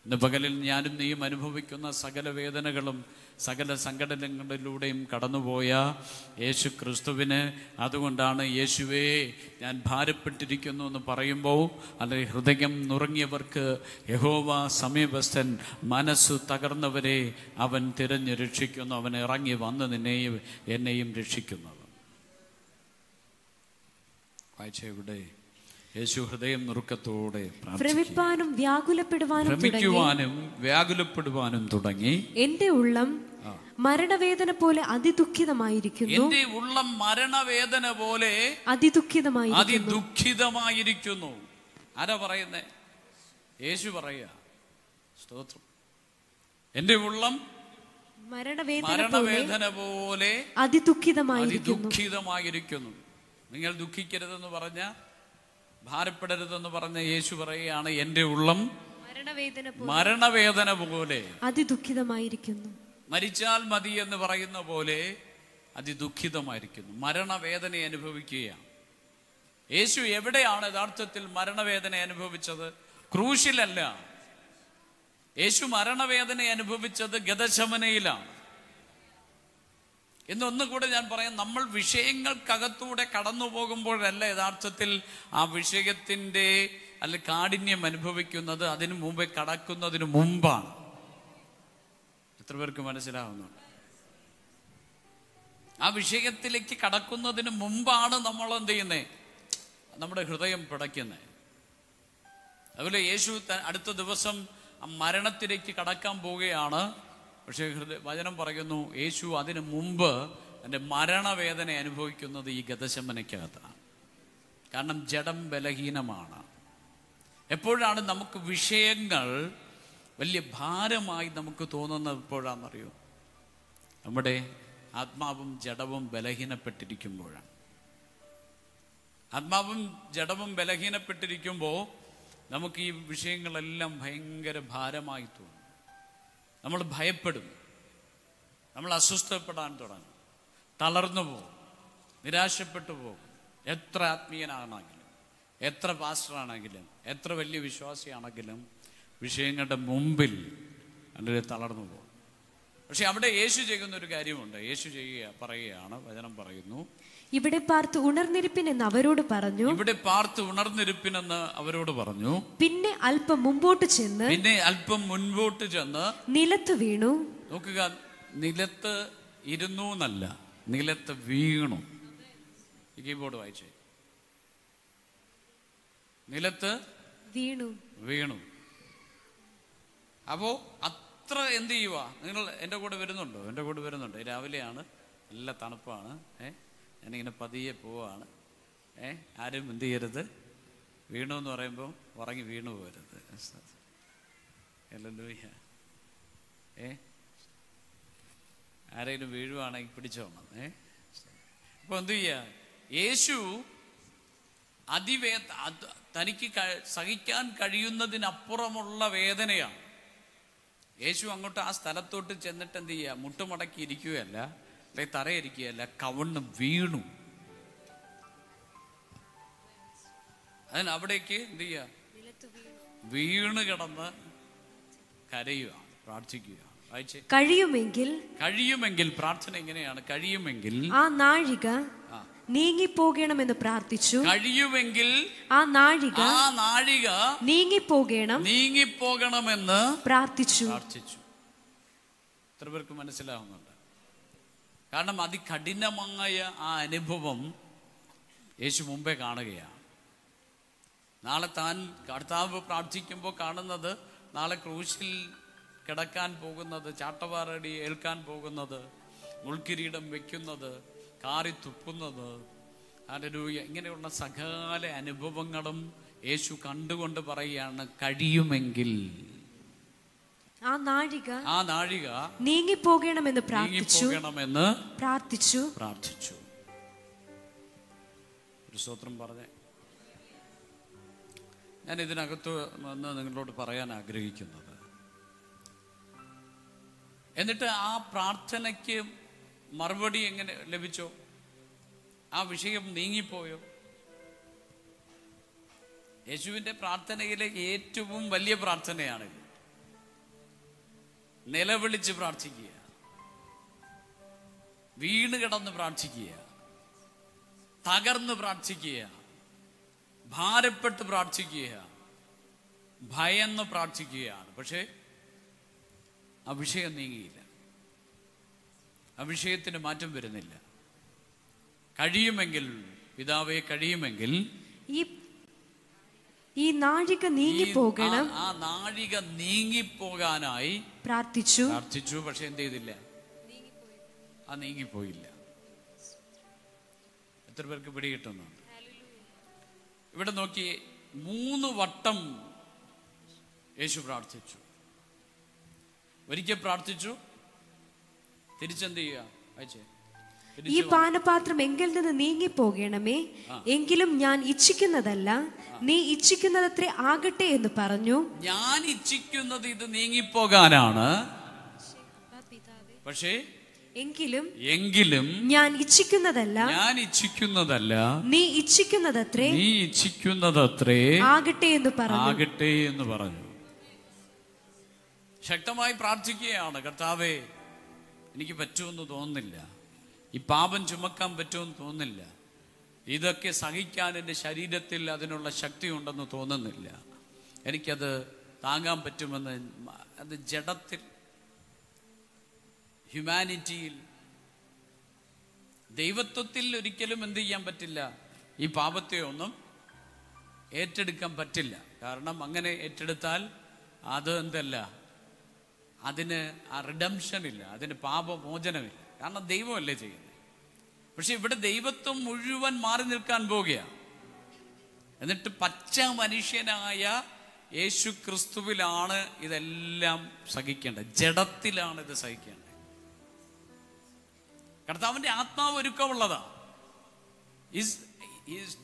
ഇന്ന് പകലിൽ ഞാനും നീയും അനുഭവിക്കുന്ന സകല വേദനകളും സകല സങ്കടങ്ങളിലൂടെയും കടന്നുപോയ യേശു ക്രിസ്തുവിന്, അതുകൊണ്ടാണ് യേശുവേ ഞാൻ ഭാരപ്പെട്ടിരിക്കുന്നു എന്ന് പറയുമ്പോൾ, അല്ലെങ്കിൽ ഹൃദയം നുറങ്ങിയവർക്ക് യഹോവ സമീപസ്ഥൻ, മനസ്സു തകർന്നവരെ അവൻ തിരഞ്ഞു രക്ഷിക്കുന്നു, അവൻ ഇറങ്ങി വന്ന് നിന്നെയും എന്നെയും രക്ഷിക്കുന്നത്. വായിച്ചെവിടെ യേശു ഹൃദയം നുറുക്കത്തോടെ ഭ്രമിക്കുവാനും വ്യാകുലപ്പെടുവാനും തുടങ്ങി. എന്റെ ഉള്ളം മരണവേദന പോലെ അതിദുഃഖിതമായിരിക്കുന്നു. എന്റെ ഉള്ളം മരണവേദന പോലെ അതിദുഃഖിതമായിരിക്കുന്നു. ആരാ പറയുന്നേ? യേശു പറയുക. സ്തോത്രം. എന്റെ ഉള്ളം മരണവേദന പോലെ അതിദുഃഖിതമായിരിക്കുന്നു. നിങ്ങൾ ദുഃഖിക്കരുതെന്ന് പറഞ്ഞ, ഭാരപ്പെടരുതെന്ന് പറഞ്ഞ യേശു പറയുകയാണ് എന്റെ ഉള്ളം മരണവേദന പോലെ അതിദുഃഖിതമായിരിക്കുന്നു. മരിച്ചാൽ മതി എന്ന് പറയുന്ന പോലെ അതിദുഃഖിതമായിരിക്കുന്നു. മരണവേദന അനുഭവിക്കുകയാണ്. യേശു എവിടെയാണ് യഥാർത്ഥത്തിൽ മരണവേദന അനുഭവിച്ചത്? ക്രൂശിലല്ല. യേശു മരണവേദന അനുഭവിച്ചത് ഗെത്സമനയിലാണ്. എന്നൊന്നുകൂടെ ഞാൻ പറയാം, നമ്മൾ വിഷയങ്ങൾക്കകത്തൂടെ കടന്നു പോകുമ്പോഴല്ല യഥാർത്ഥത്തിൽ ആ വിഷയത്തിൻ്റെ അല്ലെങ്കിൽ കാഠിന്യം അനുഭവിക്കുന്നത്, അതിനു മുമ്പേ കടക്കുന്നതിന് മുമ്പാണ്. എത്ര പേർക്ക് മനസ്സിലാവുന്നുണ്ട്? ആ വിഷയത്തിലേക്ക് കടക്കുന്നതിന് മുമ്പാണ് നമ്മൾ എന്ത് ചെയ്യുന്നത്? നമ്മുടെ ഹൃദയം പിടയ്ക്കുന്നത്. അതുപോലെ യേശു അടുത്ത ദിവസം മരണത്തിലേക്ക് കടക്കാൻ പോവുകയാണ്. പക്ഷേ വചനം പറയുന്നു യേശു അതിനു മുമ്പ് എൻ്റെ മരണവേദന അനുഭവിക്കുന്നത് ഈ ഗെത്സമനയ്ക്കകത്താണ്. കാരണം ജഡം ബലഹീനമാണ്. എപ്പോഴാണ് നമുക്ക് വിഷയങ്ങൾ വലിയ ഭാരമായി നമുക്ക് തോന്നുന്നത് എപ്പോഴാണെന്നറിയോ? നമ്മുടെ ആത്മാവും ജഡവും ബലഹീനപ്പെട്ടിരിക്കുമ്പോഴാണ്. ആത്മാവും ജഡവും ബലഹീനപ്പെട്ടിരിക്കുമ്പോൾ നമുക്ക് ഈ വിഷയങ്ങളെല്ലാം ഭയങ്കര ഭാരമായി തോന്നും. നമ്മൾ ഭയപ്പെടും, നമ്മൾ അസ്വസ്ഥപ്പെടാൻ തുടങ്ങും, തളർന്നു പോകും, നിരാശപ്പെട്ടു പോകും. എത്ര ആത്മീയനാണെങ്കിലും, എത്ര പാസ്റ്ററാണെങ്കിലും, എത്ര വലിയ വിശ്വാസിയാണെങ്കിലും വിഷയങ്ങളുടെ മുമ്പിൽ അല്ലെങ്കിൽ തളർന്നു പോകും. പക്ഷെ അവിടെ യേശു ചെയ്യുന്ന ഒരു കാര്യമുണ്ട്. യേശു പറയുകയാണ്, വചനം പറയുന്നു, ഇവിടെ പാർത്ത് ഉണർന്നിരിപ്പിനെന്ന് അവരോട് പറഞ്ഞു. ഇവിടെ പാർത്ത് ഉണർന്നിരിപ്പിനെന്ന് അവരോട് പറഞ്ഞു. പിന്നെ അല്പം മുമ്പോട്ട് ചെന്ന് നിലത്ത് വീണു. നോക്കുക, നിലത്ത് ഇരുന്നു എന്നല്ല, നിലത്ത് വീണു. ഈ കീബോർഡ് വായിച്ചേ. നിലത്ത് വീണു. അപ്പോ അത്ര എന്ത് ചെയ്യുക? നിങ്ങൾ എൻ്റെ കൂടെ വരുന്നുണ്ടോ? രാവിലെയാണ്, നല്ല തണുപ്പാണ്. ഞാനിങ്ങനെ പതിയെ പോവാണ്. ആരും എന്ത് ചെയ്യരുത്, വീണു എന്ന് പറയുമ്പോൾ ഉറങ്ങി വീണു പോകരുത്. ഹല്ലേലൂയ. ആരെങ്കിലും വീഴുവാണെങ്കിൽ പിടിച്ചോണം. അപ്പൊ എന്ത് ചെയ്യുക? യേശു തനിക്ക് സഹിക്കാൻ കഴിയുന്നതിനപ്പുറമുള്ള വേദനയാണ്. യേശു അങ്ങോട്ട് ആ സ്ഥലത്തോട്ട് ചെന്നിട്ട് എന്ത് ചെയ്യുക? മുട്ടുമടക്കി ഇരിക്കുകയല്ല, അല്ലെങ്കിൽ തറയിരിക്കുകയല്ല, കവണ്ണ് വീണു. അതിന് അവിടേക്ക് എന്ത് ചെയ്യുക? വീണ് കിടന്ന് കരയുക, പ്രാർത്ഥിക്കുക. കഴിയുമെങ്കിൽ പ്രാർത്ഥന എങ്ങനെയാണ്? കഴിയുമെങ്കിൽ ആ നാഴിക നീങ്ങിപ്പോകണമെന്ന് പ്രാർത്ഥിച്ചു. കഴിയുമെങ്കിൽ ആ നാഴിക നീങ്ങിപ്പോകണമെന്ന് പ്രാർത്ഥിച്ചു. എത്ര പേർക്ക് മനസ്സിലാവുന്നുണ്ട്? കാരണം അതികഠിനമായ ആ അനുഭവം യേശു മുമ്പേ കാണുകയാണ്. നാളെ താൻ കർത്താവ് പ്രാർത്ഥിക്കുമ്പോൾ കാണുന്നത്, നാളെ ക്രൂശിൽ കിടക്കാൻ പോകുന്നത്, ചാട്ടവാറടി ഏൽക്കാൻ പോകുന്നത്, മുൾക്കിരീടം വെക്കുന്നത്, കാറി തുപ്പുന്നത്, ഹല്ലേലൂയ, ഇങ്ങനെയുള്ള സകല അനുഭവങ്ങളും യേശു കണ്ടുകൊണ്ട് പറയുകയാണ്, കഴിയുമെങ്കിൽ ആ നാഴിക നീങ്ങിപ്പോകണമെന്ന് പ്രാർത്ഥിച്ചു. ഒരു സ്തോത്രം പറഞ്ഞേ. ഞാൻ ഇതിനകത്ത് വന്ന് നിങ്ങളോട് പറയാൻ ആഗ്രഹിക്കുന്നത്, എന്നിട്ട് ആ പ്രാർത്ഥനയ്ക്ക് മറുപടി എങ്ങനെ ലഭിച്ചോ? ആ വിഷയം നീങ്ങിപ്പോയോ? യേശുവിന്റെ പ്രാർത്ഥനയിലെ ഏറ്റവും വലിയ പ്രാർത്ഥനയാണിത്. നിലവിളിച്ച് പ്രാർത്ഥിക്കുക, വീണ് കിടന്ന് പ്രാർത്ഥിക്കുക, തകർന്ന് പ്രാർത്ഥിക്കുക, ഭാരപ്പെട്ട് പ്രാർത്ഥിക്കുക, ഭയന്ന് പ്രാർത്ഥിക്കുകയാണ്. പക്ഷേ ആ വിഷയം നീങ്ങിയില്ല, ആ വിഷയത്തിന് മാറ്റം വരുന്നില്ല. കഴിയുമെങ്കിൽ പിതാവേ, കഴിയുമെങ്കിൽ ഈ നാഴിക നീങ്ങിപ്പോകണം. ആ നാഴിക നീങ്ങിപ്പോകാനായി പ്രാർത്ഥിച്ചു. പക്ഷെ എന്ത് ചെയ്തില്ല? ആ നീങ്ങിപ്പോയില്ല. എത്ര പേർക്ക് പിടികിട്ടുന്നുണ്ട്? ഇവിടെ നോക്കി, 3 വട്ടം യേശു പ്രാർത്ഥിച്ചു. ഒരിക്കൽ പ്രാർത്ഥിച്ചു, തിരിച്ചെന്ത് ചെയ്യുക? ഈ പാനപാത്രം എങ്കിൽ നിന്ന് നീങ്ങിപ്പോകണമേ, എങ്കിലും ഞാൻ ഇച്ഛിക്കുന്നതല്ല, നീ ഇച്ഛിക്കുന്നതത്രേ ആകട്ടെ എന്ന് പറഞ്ഞു. ഞാൻ ഇച്ഛിക്കുന്നത് ഇത് നീങ്ങിപ്പോകാനാണ്, പക്ഷേ എങ്കിലും ഞാൻ ഇച്ഛിക്കുന്നതല്ല, നീ ഇച്ഛിക്കുന്നതത്രേ ആകട്ടെ എന്ന് പറഞ്ഞു. ശക്തമായി പ്രാർത്ഥിക്കുകയാണ്, കർത്താവേ, എനിക്ക് പറ്റുമെന്ന് തോന്നുന്നില്ല, ഈ പാപം ചുമക്കാൻ പറ്റുമെന്ന് തോന്നുന്നില്ല, ഇതൊക്കെ സഹിക്കാൻ എൻ്റെ ശരീരത്തിൽ അതിനുള്ള ശക്തി ഉണ്ടെന്ന് തോന്നുന്നില്ല, എനിക്കത് താങ്ങാൻ പറ്റുമെന്ന്. അത് ജഡത്തിൽ, ഹ്യൂമാനിറ്റിയിൽ, ദൈവത്വത്തിൽ ഒരിക്കലും എന്ത് ചെയ്യാൻ പറ്റില്ല? ഈ പാപത്തെ ഒന്നും ഏറ്റെടുക്കാൻ പറ്റില്ല. കാരണം അങ്ങനെ ഏറ്റെടുത്താൽ അത് എന്തല്ല, അതിന് ആ റിഡംഷൻ ഇല്ല, അതിന് പാപമോചനമില്ല. കാരണം ദൈവമല്ലേ ചെയ്യുന്നത്. പക്ഷെ ഇവിടെ ദൈവത്വം മുഴുവൻ മാറി നിൽക്കാൻ പോവുകയാണ്. എന്നിട്ട് പച്ച മനുഷ്യനായ യേശു ക്രിസ്തുവിലാണ് ഇതെല്ലാം സഹിക്കേണ്ടത്, ജഡത്തിലാണ് ഇത് സഹിക്കേണ്ടത്. കർത്താവിന്റെ ആത്മാവ് ഒരുക്കമുള്ളതാ.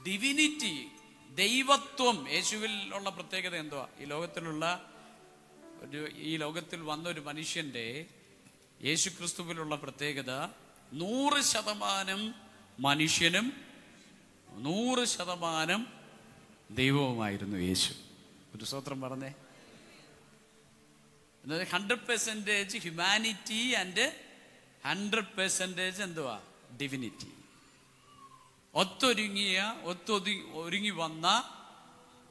ഡിവിനിറ്റി, ദൈവത്വം, യേശുവിൽ ഉള്ള പ്രത്യേകത എന്തുവാ? ഈ ലോകത്തിൽ വന്ന ഒരു മനുഷ്യന്റെ, യേശു ക്രിസ്തുവിലുള്ള പ്രത്യേകത 100% മനുഷ്യനും 100% ദൈവവുമായിരുന്നു യേശു. ഒരു സ്തോത്രം പറഞ്ഞേ. 100% ഹ്യൂമാനിറ്റി ആൻഡ് 100% എന്തുവാ? ഡിവിനിറ്റി. ഒരുങ്ങി വന്ന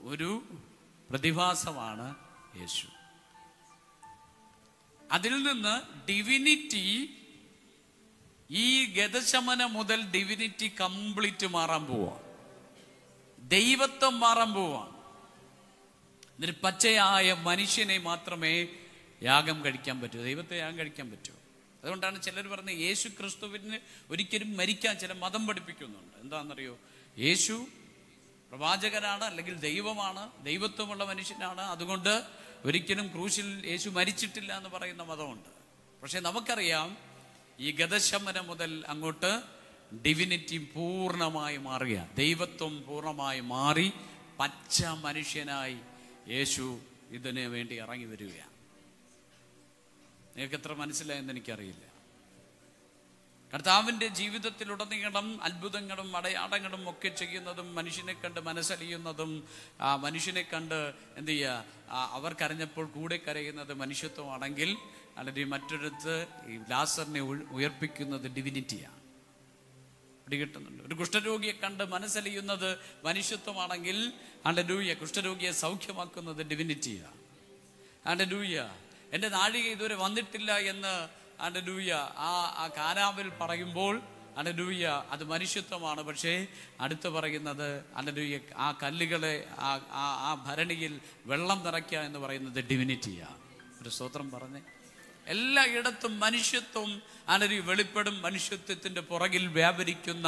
ഒരു പ്രതിഭാസമാണ് യേശു. അതിൽ നിന്ന് ഡിവിനിറ്റി, ഈ ഗതശമനം മുതൽ ഡിവിനിറ്റി കംപ്ലീറ്റ് മാറാൻ പോവാ, ദൈവത്വം മാറാൻ പോവാ. എന്നിട്ട് പച്ചയായ മനുഷ്യനെ മാത്രമേ യാഗം കഴിക്കാൻ പറ്റൂ, ദൈവത്തെ യാഗം കഴിക്കാൻ പറ്റൂ. അതുകൊണ്ടാണ് ചിലർ പറഞ്ഞത് യേശു ക്രിസ്തുവിന് ഒരിക്കലും മരിക്കാൻ ചില മതം പഠിപ്പിക്കുന്നുണ്ട്. എന്താണെന്നറിയോ? യേശു പ്രവാചകനാണ്, അല്ലെങ്കിൽ ദൈവമാണ്, ദൈവത്വമുള്ള മനുഷ്യനാണ്, അതുകൊണ്ട് ഒരിക്കലും ക്രൂശിൽ യേശു മരിച്ചിട്ടില്ല എന്ന് പറയുന്ന മതമുണ്ട്. പക്ഷെ നമുക്കറിയാം, ഈ ഗതശമനം മുതൽ അങ്ങോട്ട് ഡിവിനിറ്റി പൂർണ്ണമായി മാറുക, ദൈവത്വം പൂർണ്ണമായി മാറി പച്ച മനുഷ്യനായി യേശു ഇതിനു വേണ്ടി ഇറങ്ങി വരികയാണ്. നിങ്ങൾക്ക് എത്ര മനസ്സിലായെന്ന് എനിക്കറിയില്ല. കർത്താവിൻ്റെ ജീവിതത്തിലുടനീളം അത്ഭുതങ്ങളും അടയാളങ്ങളും ഒക്കെ ചെയ്യുന്നതും, മനുഷ്യനെ കണ്ട് മനസ്സലിയുന്നതും, മനുഷ്യനെ കണ്ട് എന്ത് ചെയ്യുക, അവർക്കറിഞ്ഞപ്പോൾ കൂടെ കരയുന്നത് മനുഷ്യത്വമാണെങ്കിൽ, അല്ലെങ്കിൽ മറ്റൊരിടത്ത് ഈ ലാസറിനെ ഉയർപ്പിക്കുന്നത് ഡിവിനിറ്റിയാണ്. പിടികിട്ടുന്നുണ്ട്? ഒരു കുഷ്ഠരോഗിയെ കണ്ട് മനസ്സലിയുന്നത് മനുഷ്യത്വമാണെങ്കിൽ, ഹല്ലേലൂയ, കുഷ്ഠരോഗിയെ സൗഖ്യമാക്കുന്നത് ഡിവിനിറ്റിയാണ്. ഹല്ലേലൂയ. എൻ്റെ നാഴിക ഇതുവരെ വന്നിട്ടില്ല എന്ന് ഹല്ലേലൂയ ആ കാനാവിൽ പറയുമ്പോൾ, ഹല്ലേലൂയ, അത് മനുഷ്യത്വമാണ്. പക്ഷേ അടുത്ത് പറയുന്നത്, ഹല്ലേലൂയ, ആ കല്ലുകളെ ആ ഭരണിയിൽ വെള്ളം നിറയ്ക്കുക എന്ന് പറയുന്നത് ഡിവിനിറ്റിയാണ്. ഒരു സ്തോത്രം പറഞ്ഞേ. എല്ലായിടത്തും മനുഷ്യത്വം ഹല്ലേലൂയ വെളിപ്പെടും. മനുഷ്യത്വത്തിന്റെ പുറകിൽ വ്യാപരിക്കുന്ന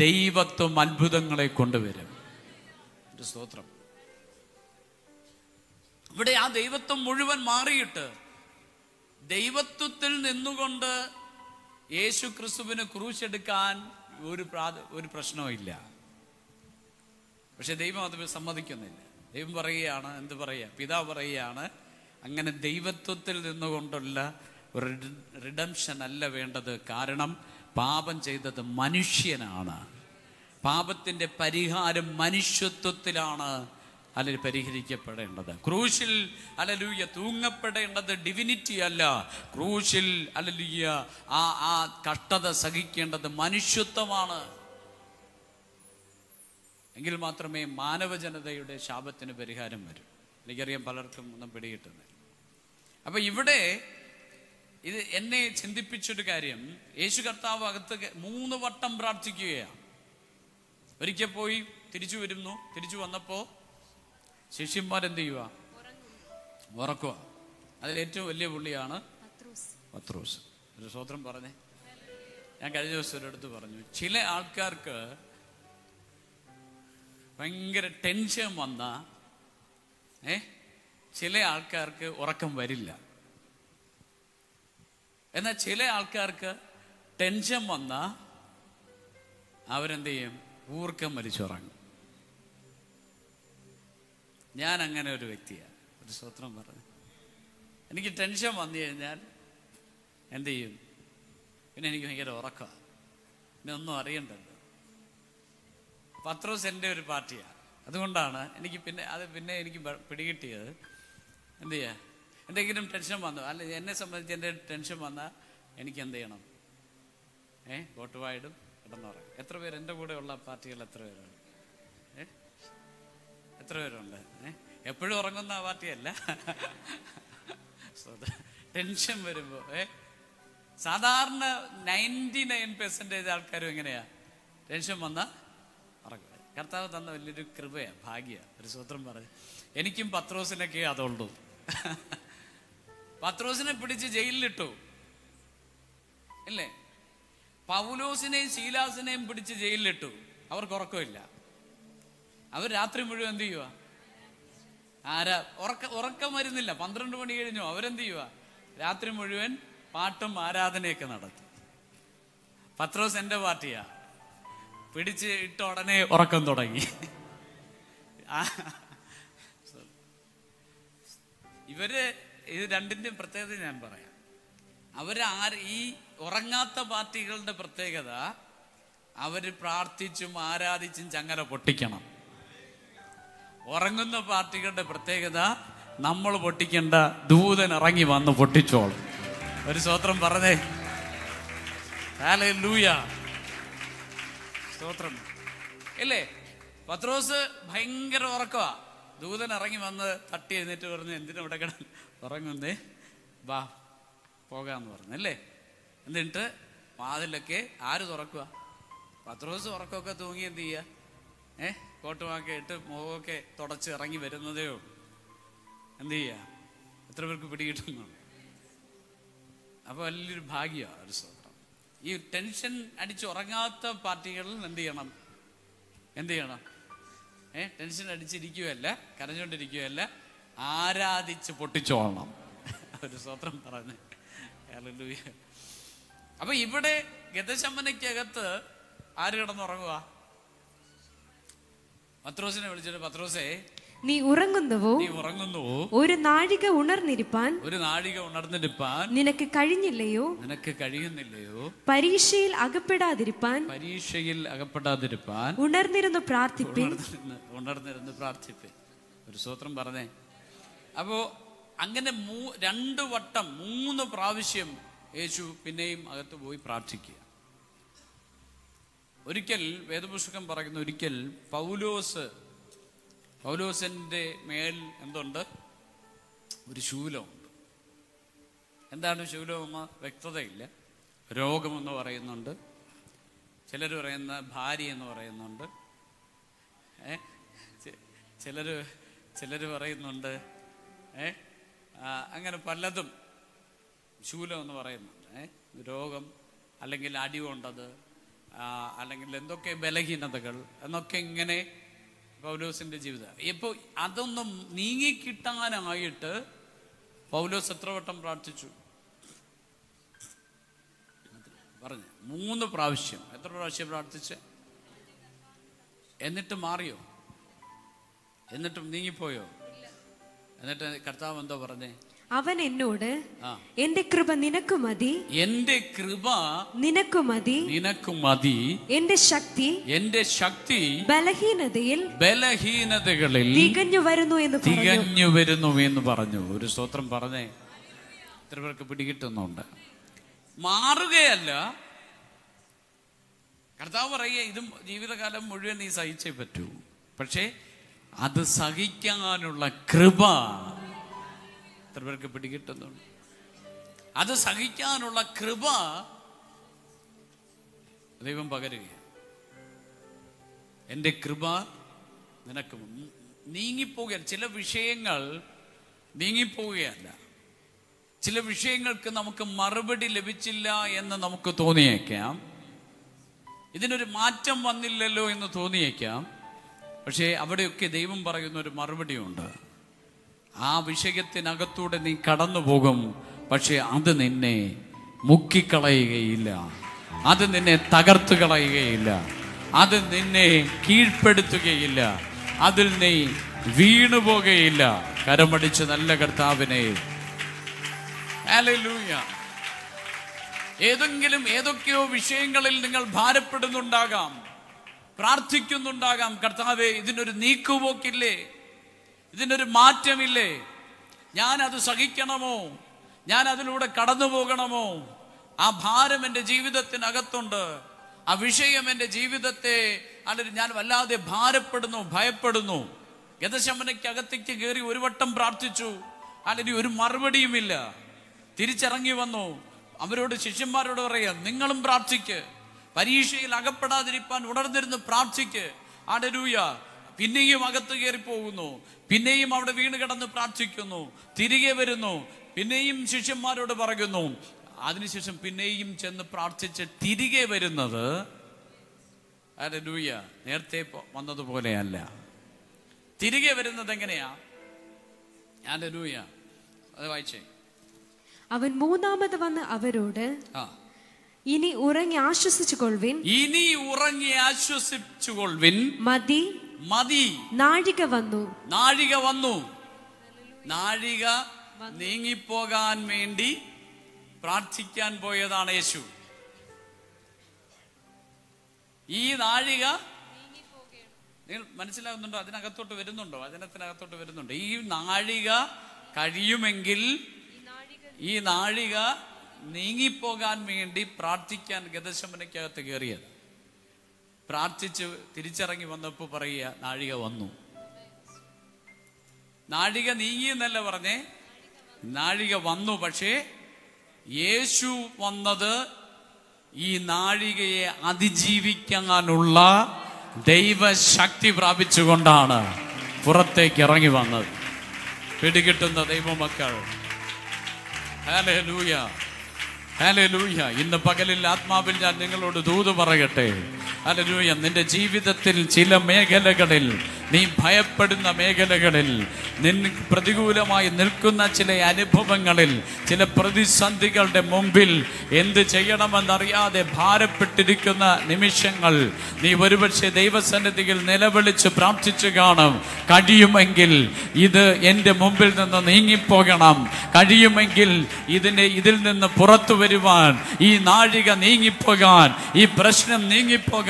ദൈവത്വം അത്ഭുതങ്ങളെ കൊണ്ടുവരും. ഒരു സ്തോത്രം. ഇവിടെ ആ ദൈവത്വം മുഴുവൻ മാറിയിട്ട് ദൈവത്വത്തിൽ നിന്നുകൊണ്ട് യേശു ക്രിസ്തുവിന് ക്രൂശെടുക്കാൻ ഒരു പ്രശ്നവും ഇല്ല. പക്ഷെ ദൈവം അത് സമ്മതിക്കുന്നില്ല. ദൈവം പറയുകയാണ്, എന്ത് പറയുക, പിതാവ് പറയുകയാണ്, അങ്ങനെ ദൈവത്വത്തിൽ നിന്നുകൊണ്ടുള്ള ഒരു റിഡംഷൻ അല്ല വേണ്ടത്. കാരണം പാപം ചെയ്തത് മനുഷ്യനാണ്. പാപത്തിന്റെ പരിഹാരം മനുഷ്യത്വത്തിലാണ് അല്ലെങ്കിൽ പരിഹരിക്കപ്പെടേണ്ടത്. ക്രൂശിൽ ഹല്ലേലൂയ തൂങ്ങപ്പെടേണ്ടത് ഡിവിനിറ്റി അല്ല. ക്രൂശിൽ ഹല്ലേലൂയ ആ കഷ്ടത സഹിക്കേണ്ടത് മനുഷ്യത്വമാണ്. എങ്കിൽ മാത്രമേ മാനവജനതയുടെ ശാപത്തിന് പരിഹാരം വരും. എനിക്കറിയാം പലർക്കും ഒന്നും പിടികിട്ടുന്നില്ല. അപ്പൊ ഇവിടെ ഇത് എന്നെ ചിന്തിപ്പിച്ചൊരു കാര്യം, യേശു കർത്താവ് അകത്ത് 3 വട്ടം പ്രാർത്ഥിക്കുകയാണ്. ഒരിക്കൽ പോയി തിരിച്ചു വരുന്നു. തിരിച്ചു വന്നപ്പോ ശിഷ്യന്മാരെന്ത് ചെയ്യുക? ഉറക്കുക. അതിലേറ്റവും വലിയ പുള്ളിയാണ് പത്രോസ്. ഒരു സ്തോത്രം പറഞ്ഞേ. ഞാൻ കഴിഞ്ഞ ദിവസം ഒരിടത്ത് പറഞ്ഞു, ചില ആൾക്കാർക്ക് ഭയങ്കര ടെൻഷൻ വന്ന ചില ആൾക്കാർക്ക് ഉറക്കം വരില്ല. എന്നാൽ ചില ആൾക്കാർക്ക് ടെൻഷൻ വന്ന അവരെന്ത് ചെയ്യും? ഊർക്കം വലിച്ചുറങ്ങും. ഞാൻ അങ്ങനെ ഒരു വ്യക്തിയാണ്. ഒരു സ്തോത്രം പറഞ്ഞു. എനിക്ക് ടെൻഷൻ വന്നു കഴിഞ്ഞാൽ എന്ത് ചെയ്യും? പിന്നെ എനിക്ക് ഭയങ്കര ഉറക്കമാണ്. പിന്നെ ഒന്നും അറിയണ്ടല്ലോ. പത്രോസ് എൻ്റെ ഒരു പാർട്ടിയാണ്. അതുകൊണ്ടാണ് എനിക്ക് പിന്നെ എനിക്ക് പിടികിട്ടിയത്, എന്ത് ചെയ്യുക, എന്തെങ്കിലും ടെൻഷൻ വന്നു, അല്ല എന്നെ സംബന്ധിച്ച് എൻ്റെ ടെൻഷൻ വന്നാൽ എനിക്ക് എന്ത് ചെയ്യണം? കോട്ടുവായിടും, കിടന്നുറങ്ങും. എത്ര പേര് എൻ്റെ കൂടെ ഉള്ള പാർട്ടികൾ എത്ര പേരുണ്ട്? എത്ര പേരുണ്ട്? എപ്പോഴും ഉറങ്ങുന്ന പാർട്ടിയല്ല. ടെൻഷൻ വരുമ്പോ സാധാരണ 99% ആൾക്കാരും എങ്ങനെയാ? ടെൻഷൻ വന്നാ ഉറങ്ങുക. കർത്താവ് തന്ന വലിയൊരു കൃപയാ, ഭാഗ്യ. ഒരു സ്തോത്രം പറഞ്ഞു. എനിക്കും പത്രോസിനൊക്കെ അതുള്ളൂ. പത്രോസിനെ പിടിച്ച് ജയിലിലിട്ടു ഇല്ലേ? പൗലോസിനെയും ശീലാസിനെയും പിടിച്ച് ജയിലിലിട്ടു. അവർക്ക് ഉറക്കമില്ല. അവർ രാത്രി മുഴുവൻ എന്ത് ചെയ്യുക? ഉറക്കം വരുന്നില്ല. 12 മണി കഴിഞ്ഞു. അവരെന്ത് ചെയ്യുക? രാത്രി മുഴുവൻ പാട്ടും ആരാധനയൊക്കെ നടത്തും. പത്രോസ് എന്റെ പാർട്ടിയാ. പിടിച്ച് ഇട്ട ഉടനെ ഉറക്കം തുടങ്ങി. ഇവര് ഇത് രണ്ടിന്റെയും പ്രത്യേകത ഞാൻ പറയാം. ഈ ഉറങ്ങാത്ത പാർട്ടികളുടെ പ്രത്യേകത, അവര് പ്രാർത്ഥിച്ചും ആരാധിച്ചും ചങ്ങല പൊട്ടിക്കണം. ഉറങ്ങുന്ന പാർട്ടികളുടെ പ്രത്യേകത, നമ്മൾ പൊട്ടിക്കേണ്ട, ദൂതൻ ഇറങ്ങി വന്ന് പൊട്ടിച്ചോളും. ഒരു സ്തോത്രം പറഞ്ഞേ. ഹല്ലേലൂയ. സ്തോത്രം ഇല്ലേ? പത്രോസ് ഭയങ്കര ഉറക്കമാ. ദൂതൻ ഇറങ്ങി വന്ന് തട്ടി എഴുന്നേറ്റ് പറഞ്ഞു, എന്തിനാ ഇവിടെ കിടന്ന് ഉറങ്ങുന്നേ, വാ പോകാന്ന് പറഞ്ഞു അല്ലേ. എന്നിട്ട് വാതിലൊക്കെ ആര് തുറക്കുക? പത്രോസ് ഉറക്കമൊക്കെ തൂങ്ങി എന്ത് ചെയ്യുക? കോട്ടുമാക്കെ ഇട്ട് മുഖമൊക്കെ തുടച്ച് ഇറങ്ങി വരുന്നതേ ഉള്ളൂ. എന്ത് ചെയ്യുക? എത്ര പേർക്ക് പിടികിട്ടുന്നു? അപ്പൊ വലിയൊരു ഭാഗ്യമാണ്. ഒരു സ്തോത്രം. ഈ ടെൻഷൻ അടിച്ച് ഉറങ്ങാത്ത പാർട്ടികളിൽ എന്ത് ചെയ്യണം? ടെൻഷൻ അടിച്ചിരിക്കുകയല്ല, കരഞ്ഞുകൊണ്ടിരിക്കുകയല്ല, ആരാധിച്ച് പൊട്ടിച്ചോളണം. ഒരു സ്തോത്രം പറഞ്ഞ്. ഹല്ലേലൂയ. അപ്പൊ ഇവിടെ ഗെത്സമനയ്ക്കകത്ത് ആര് കിടന്നുറങ്ങുക? പത്രോസിനെ വിളിച്ചിട്ട്, പത്രോസേ നീ ഉറങ്ങുന്നുവോ? ഒരു നാഴിക ഉണർന്നിരിപ്പാൻ നിനക്ക് കഴിഞ്ഞില്ലയോ? പരീക്ഷയിൽ അകപ്പെടാതിരിപ്പാൻ ഉണർന്നിരുന്ന് പ്രാർത്ഥിപ്പിൻ. ഒരു സ്തോത്രം പറഞ്ഞേ. അപ്പോ അങ്ങനെ 3 പ്രാവശ്യം യേശു പിന്നെയും അകത്ത് പോയി പ്രാർത്ഥിക്കുക. ഒരിക്കൽ വേദപുസ്തകം പറയുന്ന, ഒരിക്കൽ പൗലോസിന്റെ മേൽ എന്തുണ്ട്? ഒരു ശൂലമുണ്ട്. എന്താണ് ശൂലമെന്ന് വ്യക്തതയില്ല. രോഗമെന്ന് പറയുന്നുണ്ട്, ചിലർ പറയുന്ന ഭാര്യ എന്ന് പറയുന്നുണ്ട്, ചിലർ പറയുന്നുണ്ട് അങ്ങനെ പലതും ശൂലം എന്ന് പറയുന്നുണ്ട്. രോഗം, അല്ലെങ്കിൽ അടി കൊണ്ടത്, അല്ലെങ്കിൽ എന്തൊക്കെ ബലഹീനതകൾ എന്നൊക്കെ ഇങ്ങനെ പൗലോസിന്റെ ജീവിതം. ഇപ്പൊ അതൊന്നും നീങ്ങിക്കിട്ടാനായിട്ട് പൗലോസ് എത്ര വട്ടം പ്രാർത്ഥിച്ചു പറഞ്ഞു? 3 പ്രാവശ്യം. എത്ര പ്രാവശ്യം പ്രാർത്ഥിച്ച്? എന്നിട്ട് മാറിയോ? എന്നിട്ടും നീങ്ങിപ്പോയോ? എന്നിട്ട് കർത്താവ് എന്തോ പറഞ്ഞേ? അവൻ എന്നോട്, എന്റെ കൃപ നിനക്ക് മതി, നിനക്ക് മതി, എന്റെ ശക്തി ബലഹീനതകളിൽ തികഞ്ഞു വരുന്നു എന്ന് പറഞ്ഞു. ഒരു സ്തോത്രം പറഞ്ഞേ. ഇത്ര പേർക്ക് പിടികിട്ടുന്നുണ്ട്. മാറുകയല്ല. കർത്താവ് പറയുക, ഇതും ജീവിതകാലം മുഴുവൻ നീ സഹിച്ചേ പറ്റൂ. പക്ഷേ അത് സഹിക്കാനുള്ള കൃപ എത്ര പേർക്ക് പിടികിട്ടുന്നുണ്ട്? അത് സഹിക്കാനുള്ള കൃപ ദൈവം പകരുകയാണ്. എൻ്റെ കൃപ നിനക്ക്. നീങ്ങിപ്പോവുകയല്ല. ചില വിഷയങ്ങൾ നീങ്ങിപ്പോവുകയല്ല. ചില വിഷയങ്ങൾക്ക് നമുക്ക് മറുപടി ലഭിച്ചില്ല എന്ന് നമുക്ക് തോന്നിയേക്കാം. ഇതിനൊരു മാറ്റം വന്നില്ലല്ലോ എന്ന് തോന്നിയേക്കാം. പക്ഷേ അവിടെയൊക്കെ ദൈവം പറയുന്ന ഒരു മറുപടിയുണ്ട്. ആ വിഷയത്തിനകത്തൂടെ നീ കടന്നു പോകും, പക്ഷെ അത് നിന്നെ മുക്കിക്കളയുകയില്ല, അത് നിന്നെ തകർത്തു കളയുകയില്ല, അത് നിന്നെ കീഴ്പ്പെടുത്തുകയില്ല, അതിൽ നീ വീണുപോകുകയില്ല. കരമടിച്ച് നല്ല കർത്താവിനെ. ഹല്ലേലൂയ. ഏതൊക്കെയോ വിഷയങ്ങളിൽ നിങ്ങൾ ഭാരപ്പെടുന്നുണ്ടാകാം, പ്രാർത്ഥിക്കുന്നുണ്ടാകാം. കർത്താവേ, ഇതിനൊരു നീക്കുപോക്കില്ലേ? ഇതിനൊരു മാറ്റമില്ലേ? ഞാൻ അത് സഹിക്കണമോ? ഞാൻ അതിലൂടെ കടന്നു പോകണമോ? ആ ഭാരം എൻ്റെ ജീവിതത്തിനകത്തുണ്ട്. ആ വിഷയം എൻ്റെ ജീവിതത്തെ അല്ലെങ്കിൽ ഞാൻ വല്ലാതെ ഭാരപ്പെടുന്നു, ഭയപ്പെടുന്നു. ഗെത്സമനയ്ക്കകത്തേക്ക് കയറി 1 വട്ടം പ്രാർത്ഥിച്ചു, അല്ലെങ്കിൽ ഒരു മറുപടിയുമില്ല. തിരിച്ചിറങ്ങി വന്നു. അവരോട്, ശിഷ്യന്മാരോട് പറയാം, നിങ്ങളും പ്രാർത്ഥിക്ക്, പരീക്ഷയിൽ അകപ്പെടാതിരിക്കാൻ ഉണർന്നിരുന്ന് പ്രാർത്ഥിക്ക്. ഹല്ലേലൂയ. പിന്നെയും അകത്ത് കയറി പോകുന്നു, പിന്നെയും അവിടെ വീണ് കിടന്ന് പ്രാർത്ഥിക്കുന്നു, തിരികെ വരുന്നു, പിന്നെയും ശിഷ്യന്മാരോട് പറയുന്നു. അതിനുശേഷം പിന്നെയും ചെന്ന് പ്രാർത്ഥിച്ച് തിരികെ വരുന്നത് ഹല്ലേലൂയ നേരത്തെ വന്നതുപോലെയല്ല. തിരികെ വരുന്നത് എങ്ങനെയാ? ഹല്ലേലൂയ. അത് വായിച്ചേ. അവൻ മൂന്നാമത് വന്ന് അവരോട്, ഇനി ഉറങ്ങി ആശ്വസിച്ചുകൊള്ളുവിൻ, ഇനി ഉറങ്ങി ആശ്വസിച്ചുകൊള്ളുവിൻ, മതി മതി, നാഴിക വന്നു. നാഴിക വന്നു. നാഴിക നീങ്ങിപ്പോകാൻ വേണ്ടി പ്രാർത്ഥിക്കാൻ പോയതാണ് യേശു. ഈ നാഴിക നിങ്ങൾ മനസ്സിലാകുന്നുണ്ടോ? അതിനകത്തോട്ട് വരുന്നുണ്ടോ? വചനത്തിനകത്തോട്ട് വരുന്നുണ്ടോ? ഈ നാഴിക കഴിയുമെങ്കിൽ, ഈ നാഴിക നീങ്ങിപ്പോകാൻ വേണ്ടി പ്രാർത്ഥിക്കാൻ ഗെത്സമനേക്കകത്ത് കയറിയത്. പ്രാർത്ഥിച്ച് തിരിച്ചിറങ്ങി വന്നപ്പോൾ പറയുക, നാഴിക വന്നു. നാഴിക നീങ്ങിയെന്നല്ല പറഞ്ഞേ, നാഴിക വന്നു. പക്ഷേ യേശു വന്നത് ഈ നാഴികയെ അതിജീവിക്കാനുള്ള ദൈവശക്തി പ്രാപിച്ചുകൊണ്ടാണ് പുറത്തേക്ക് ഇറങ്ങി വന്നത്. പിടികിട്ടുന്ന ദൈവമക്കൾ, ഹല്ലേലൂയ, ഹല്ലേലൂയ. ഇന്ന് പകലിൽ ആത്മാവിൽ ഞാൻ നിങ്ങളോട് ദൂത് പറയട്ടെ. ഹല്ലേലൂയ. നിന്റെ ജീവിതത്തിൽ ചില മേഖലകളിൽ, നീ ഭയപ്പെടുന്ന മേഖലകളിൽ, നിനക്ക് പ്രതികൂലമായി നിൽക്കുന്ന ചില അനുഭവങ്ങളിൽ, ചില പ്രതിസന്ധികളുടെ മുമ്പിൽ എന്ത് ചെയ്യണമെന്നറിയാതെ ഭാരപ്പെട്ടിരിക്കുന്ന നിമിഷങ്ങൾ, നീ ഒരുപക്ഷെ ദൈവസന്നിധിയിൽ നിലവിളിച്ച് പ്രാർത്ഥിച്ചു കാണും. കഴിയുമെങ്കിൽ ഇത് എൻ്റെ മുമ്പിൽ നിന്ന് നീങ്ങിപ്പോകണം, കഴിയുമെങ്കിൽ ഇതിൽ നിന്ന് പുറത്തു വരുവാൻ, ഈ നാഴിക നീങ്ങിപ്പോകാൻ, ഈ പ്രശ്നം നീങ്ങിപ്പോകാൻ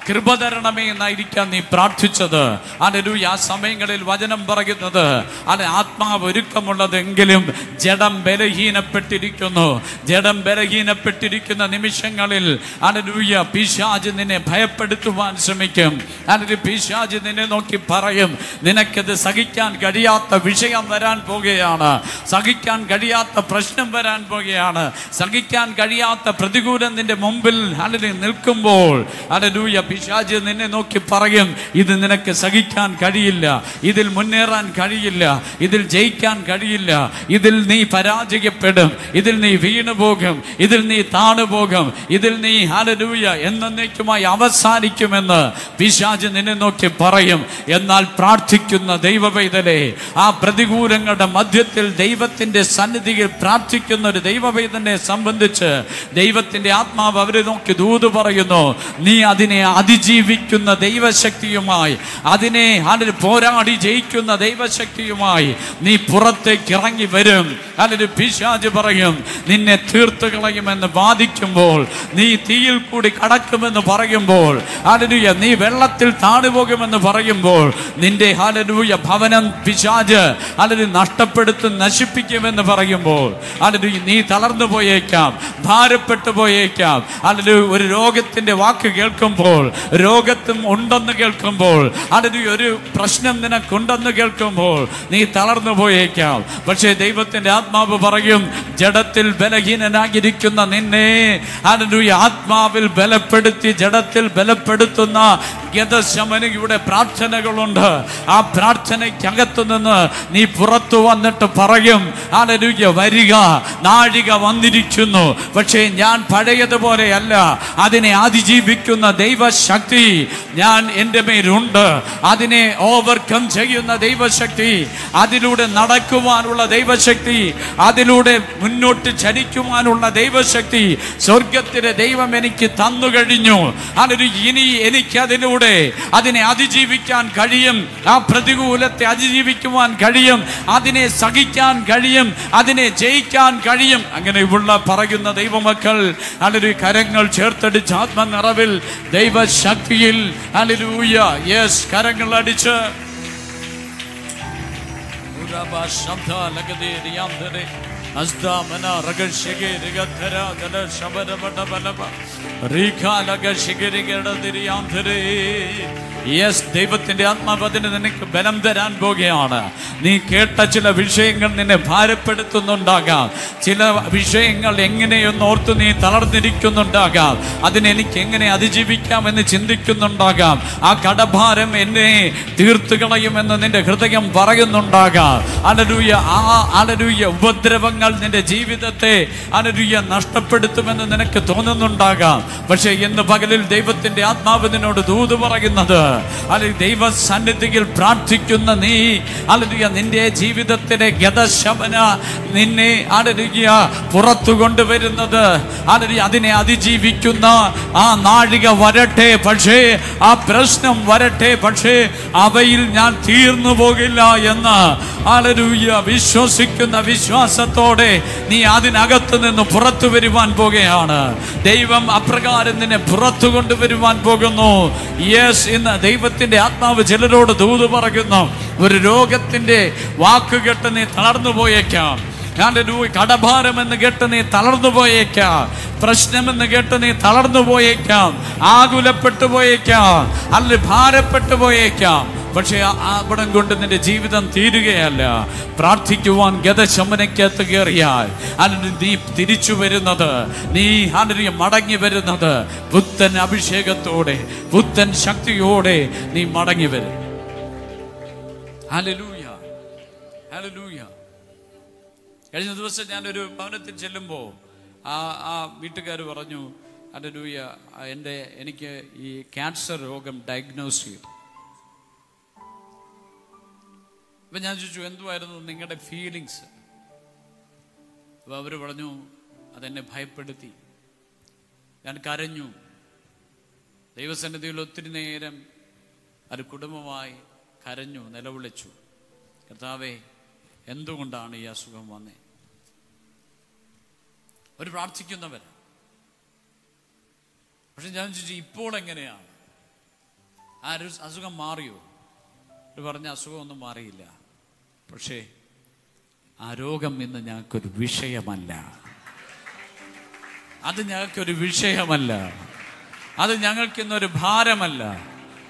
കൃപ തരണമേ എന്നായിരിക്കാം നീ പ്രാർത്ഥിച്ചത്. ഹല്ലേലൂയ. ആ സമയങ്ങളിൽ വചനം പറയുന്നത്, അത് ആത്മാവ് ഒരുക്കമുള്ളതെങ്കിലും ജഡം ബലഹീനപ്പെട്ടിരിക്കുന്നു. ജഡം ബലഹീനപ്പെട്ടിരിക്കുന്ന നിമിഷങ്ങളിൽ ഹല്ലേലൂയ, പിശാച് നിന്നെ ഭയപ്പെടുത്തുവാൻ ശ്രമിക്കും. ഹല്ലേലൂയ. പിശാച് നിന്നെ നോക്കി പറയും, നിനക്കത് സഹിക്കാൻ കഴിയാത്ത വിഷയം വരാൻ പോകുകയാണ്, സഹിക്കാൻ കഴിയാത്ത പ്രശ്നം വരാൻ പോകുകയാണ്, സഹിക്കാൻ കഴിയാത്ത പ്രതികൂലം നിന്റെ മുമ്പിൽ ഹല്ലേലൂയ നിൽക്കുമ്പോൾ, ഹല്ലേലൂയ, പിശാച് നിന്നെ നോക്കി പറയും, ഇത് നിനക്ക് സഹിക്കാൻ കഴിയില്ല, ഇതിൽ മുന്നേറാൻ കഴിയില്ല, ഇതിൽ ജയിക്കാൻ കഴിയില്ല, ഇതിൽ നീ പരാജയപ്പെടും, ഇതിൽ നീ വീണുപോകും, ഇതിൽ നീ താണുപോകും, ഇതിൽ നീ ഹല്ലേലൂയ എന്നേക്കുമായി അവസാനിക്കുമെന്ന് പിശാച് നിന്നെ നോക്കി പറയും. എന്നാൽ പ്രാർത്ഥിക്കുന്ന ദൈവപൈതലേ, ആ പ്രതികൂലങ്ങളുടെ മധ്യത്തിൽ ദൈവത്തിന്റെ സന്നിധിയിൽ പ്രാർത്ഥിക്കുന്ന ഒരു ദൈവപൈതനെ സംബന്ധിച്ച് ദൈവത്തിന്റെ ആത്മാവ് അവരെ നോക്കി ദൂത് പറയുന്നു, നീ അതിനെ അതിജീവിക്കുന്ന ദൈവശക്തിയുമായി, അതിനെ പോരാടി ജയിക്കുന്ന ദൈവശക്തിയുമായി നീ പുറത്തേക്ക് ഇറങ്ങി വരും. അതിന് പിശാച് പറയും, നിന്നെ തീർത്തു കളയുമെന്ന് വാദിക്കുമ്പോൾ, നീ തീയിൽ കൂടി കടക്കുമെന്ന് പറയുമ്പോൾ, ഹല്ലേലൂയ, നീ വെള്ളത്തിൽ താണുപോകുമെന്ന് പറയുമ്പോൾ, നിന്റെ ഹല്ലേലൂയ ഭവനം പിശാച് ഹല്ലേലൂയ നഷ്ടപ്പെടുത്തും, നശിപ്പിക്കുമെന്ന് പറയുമ്പോൾ, ഹല്ലേലൂയ നീ തളർന്നു പോയേക്കാം, ഭാരപ്പെട്ടു പോയേക്കാം. ഹല്ലേലൂയ ഒരു രോഗത്തിന്റെ വാക്ക് കേൾക്കുമ്പോൾ, രോഗത്തും ഉണ്ടെന്ന് കേൾക്കുമ്പോൾ, ഹല്ലേലൂയ ഒരു പ്രശ്നം നിനക്കുണ്ടെന്ന് കേൾക്കുമ്പോൾ നീ തളർന്നു പോയേക്കാം. പക്ഷേ ദൈവത്തിന്റെ ആത്മാവ് പറയും, ജഡത്തിൽ ബലഹീനനായിരിക്കുന്ന നിന്നെ ഹല്ലേലൂയ ആത്മാവിൽ ബലപ്പെടുത്തി ജഡത്തിൽ ബലപ്പെടുത്തുന്ന ഗെത്സമനിയുടെ പ്രാർത്ഥനകളുണ്ട്. ആ പ്രാർത്ഥനയ്ക്കകത്തു നിന്ന് നീ പുറത്തു വന്നിട്ട് പറയും, ഹല്ലേലൂയ, വരിക, നാഴിക വന്നിരിക്കുന്നു. പക്ഷേ ഞാൻ പഴയതുപോലെയല്ല, അതിനെ അതിജീവിക്കുന്ന ദൈവശക്തി ഞാൻ എൻ്റെ മേലുണ്ട്. അതിനെ ഓവർകം ചെയ്യുന്ന ദൈവശക്തി, അതിലൂടെ നടക്കുവാനുള്ള ദൈവശക്തി, അതിലൂടെ മുന്നോട്ട് ചലിക്കുവാനുള്ള ദൈവശക്തി സ്വർഗത്തിലെ ദൈവം എനിക്ക് തന്നു കഴിഞ്ഞു. ഇനി എനിക്കതിലൂടെ അതിനെ അതിജീവിക്കാൻ കഴിയും, ആ പ്രതികൂലത്തെ അതിജീവിക്കുവാൻ കഴിയും, അതിനെ സഹിക്കാൻ കഴിയും, അതിനെ ജയിക്കാൻ കഴിയും. അങ്ങനെയുള്ള പറയുന്ന ദൈവമക്കൾ ഹല്ലേലൂയ കരങ്ങൾ ചേർത്തടിച്ച് ആത്മനിറവിൽ ദൈവശക്തിയിൽ ഹല്ലേലൂയ യെസ് കരങ്ങൾ അടിച്ച് യെസ് ദൈവത്തിന്റെ ആത്മാവ് അതിന് നിനക്ക് ബലം തരാൻ പോകുകയാണ്. നീ കേട്ട ചില വിഷയങ്ങൾ നിന്നെ ഭാരപ്പെടുത്തുന്നുണ്ടാകാം, ചില വിഷയങ്ങൾ എങ്ങനെയൊന്ന് ഓർത്ത് നീ തളർന്നിരിക്കുന്നുണ്ടാകാം, അതിനെനിക്ക് എങ്ങനെ അതിജീവിക്കാമെന്ന് ചിന്തിക്കുന്നുണ്ടാകാം. ആ കടഭാരം എന്നെ തീർത്തു കളയുമെന്ന് നിന്റെ ഹൃദയം പറയുന്നുണ്ടാകാം. ഹല്ലേലൂയ. ആ ഹല്ലേലൂയ ഉപദ്രവങ്ങൾ നിന്റെ ജീവിതത്തെ ഹല്ലേലൂയ നഷ്ടപ്പെടുത്തുമെന്ന് നിനക്ക് തോന്നുന്നുണ്ടാകാം. പക്ഷേ ഇന്ന് പകലിൽ ദൈവത്തിന്റെ ആത്മാവ് നിന്നോട് ദൂത് പറയുന്നത്, അല്ലെങ്കിൽ ദൈവ സന്നിധിയിൽ പ്രാർത്ഥിക്കുന്ന നീ, ഹല്ലേലൂയ, നിന്റെ ജീവിതത്തിലെ ഗതശമന നിന്നെ ഹല്ലേലൂയ പുറത്തു കൊണ്ടുവരുന്നത്, ഹല്ലേലൂയ, അതിനെ അതിജീവിക്കുന്ന ആ നാഴിക വരട്ടെ, പക്ഷേ ആ പ്രശ്നം വരട്ടെ, പക്ഷേ അവയിൽ ഞാൻ തീർന്നു പോകില്ല എന്ന് ഹല്ലേലൂയ വിശ്വസിക്കുന്ന വിശ്വാസത്തോടെ നീ അതിനകത്ത് നിന്ന് പുറത്തു വരുവാൻ പോകുകയാണ്. ദൈവം അപ്രകാരം നിന്നെ പുറത്തു കൊണ്ടുവരുവാൻ പോകുന്നു. യെസ്, ഇന്ന് ദൈവത്തിന്റെ ആത്മാവ് ചിലരോട് ദൂത് പറയുന്നു. ഒരു രോഗത്തിന്റെ വാക്ക് കേട്ട് നീ തളർന്നു പോയേക്കാം. കടഭാരം എന്ന് കേട്ട് നീ തളർന്നു പോയേക്കാം. പ്രശ്നമെന്ന് കേട്ട് നീ തളർന്നു പോയേക്കാം. ആകുലപ്പെട്ടു പോയേക്കാം, അല്ലെ ഭാരപ്പെട്ടു പോയേക്കാം. പക്ഷെ അവിടം കൊണ്ട് നിന്റെ ജീവിതം തീരുകയല്ല. പ്രാർത്ഥിക്കുവാൻ ഗതശമനക്കകത്ത് കയറിയാൽ അല്ലെങ്കിൽ നീ തിരിച്ചു വരുന്നത്, നീ ഹല്ലേലൂയ മടങ്ങി വരുന്നത് പുത്തൻ അഭിഷേകത്തോടെ, പുത്തൻ ശക്തിയോടെ നീ മടങ്ങി വരും. Hallelujah, hallelujah. കഴിഞ്ഞ ദിവസം ഞാനൊരു ഭവനത്തിൽ ചെല്ലുമ്പോൾ ആ വീട്ടുകാർ പറഞ്ഞു, ഹല്ലേലൂയ, എനിക്ക് ഈ ക്യാൻസർ രോഗം ഡയഗ്നോസ് ചെയ്തു. അപ്പം ഞാൻ ചോദിച്ചു, എന്തുവായിരുന്നു നിങ്ങളുടെ ഫീലിങ്സ്? അപ്പോൾ അവർ പറഞ്ഞു, അതെന്നെ ഭയപ്പെടുത്തി, ഞാൻ കരഞ്ഞു. ദൈവസന്നിധിയിൽ ഒത്തിരി നേരം ഒരു കുടുംബമായി കരഞ്ഞു, നിലവിളിച്ചു, കർത്താവേ, എന്തുകൊണ്ടാണ് ഈ അസുഖം വന്നേ? അവർ പ്രാർത്ഥിക്കുന്നവർ. പക്ഷെ ഞാൻ ചോദിച്ചു, ഇപ്പോൾ എങ്ങനെയാണ്? ആ അസുഖം മാറിയോ? അവർ പറഞ്ഞ അസുഖമൊന്നും മാറിയില്ല, പക്ഷേ ആ രോഗം ഇന്ന് ഞങ്ങൾക്കൊരു വിഷയമല്ല. അത് ഞങ്ങൾക്കൊരു വിഷയമല്ല, അത് ഞങ്ങൾക്കിന്നൊരു ഭാരമല്ല,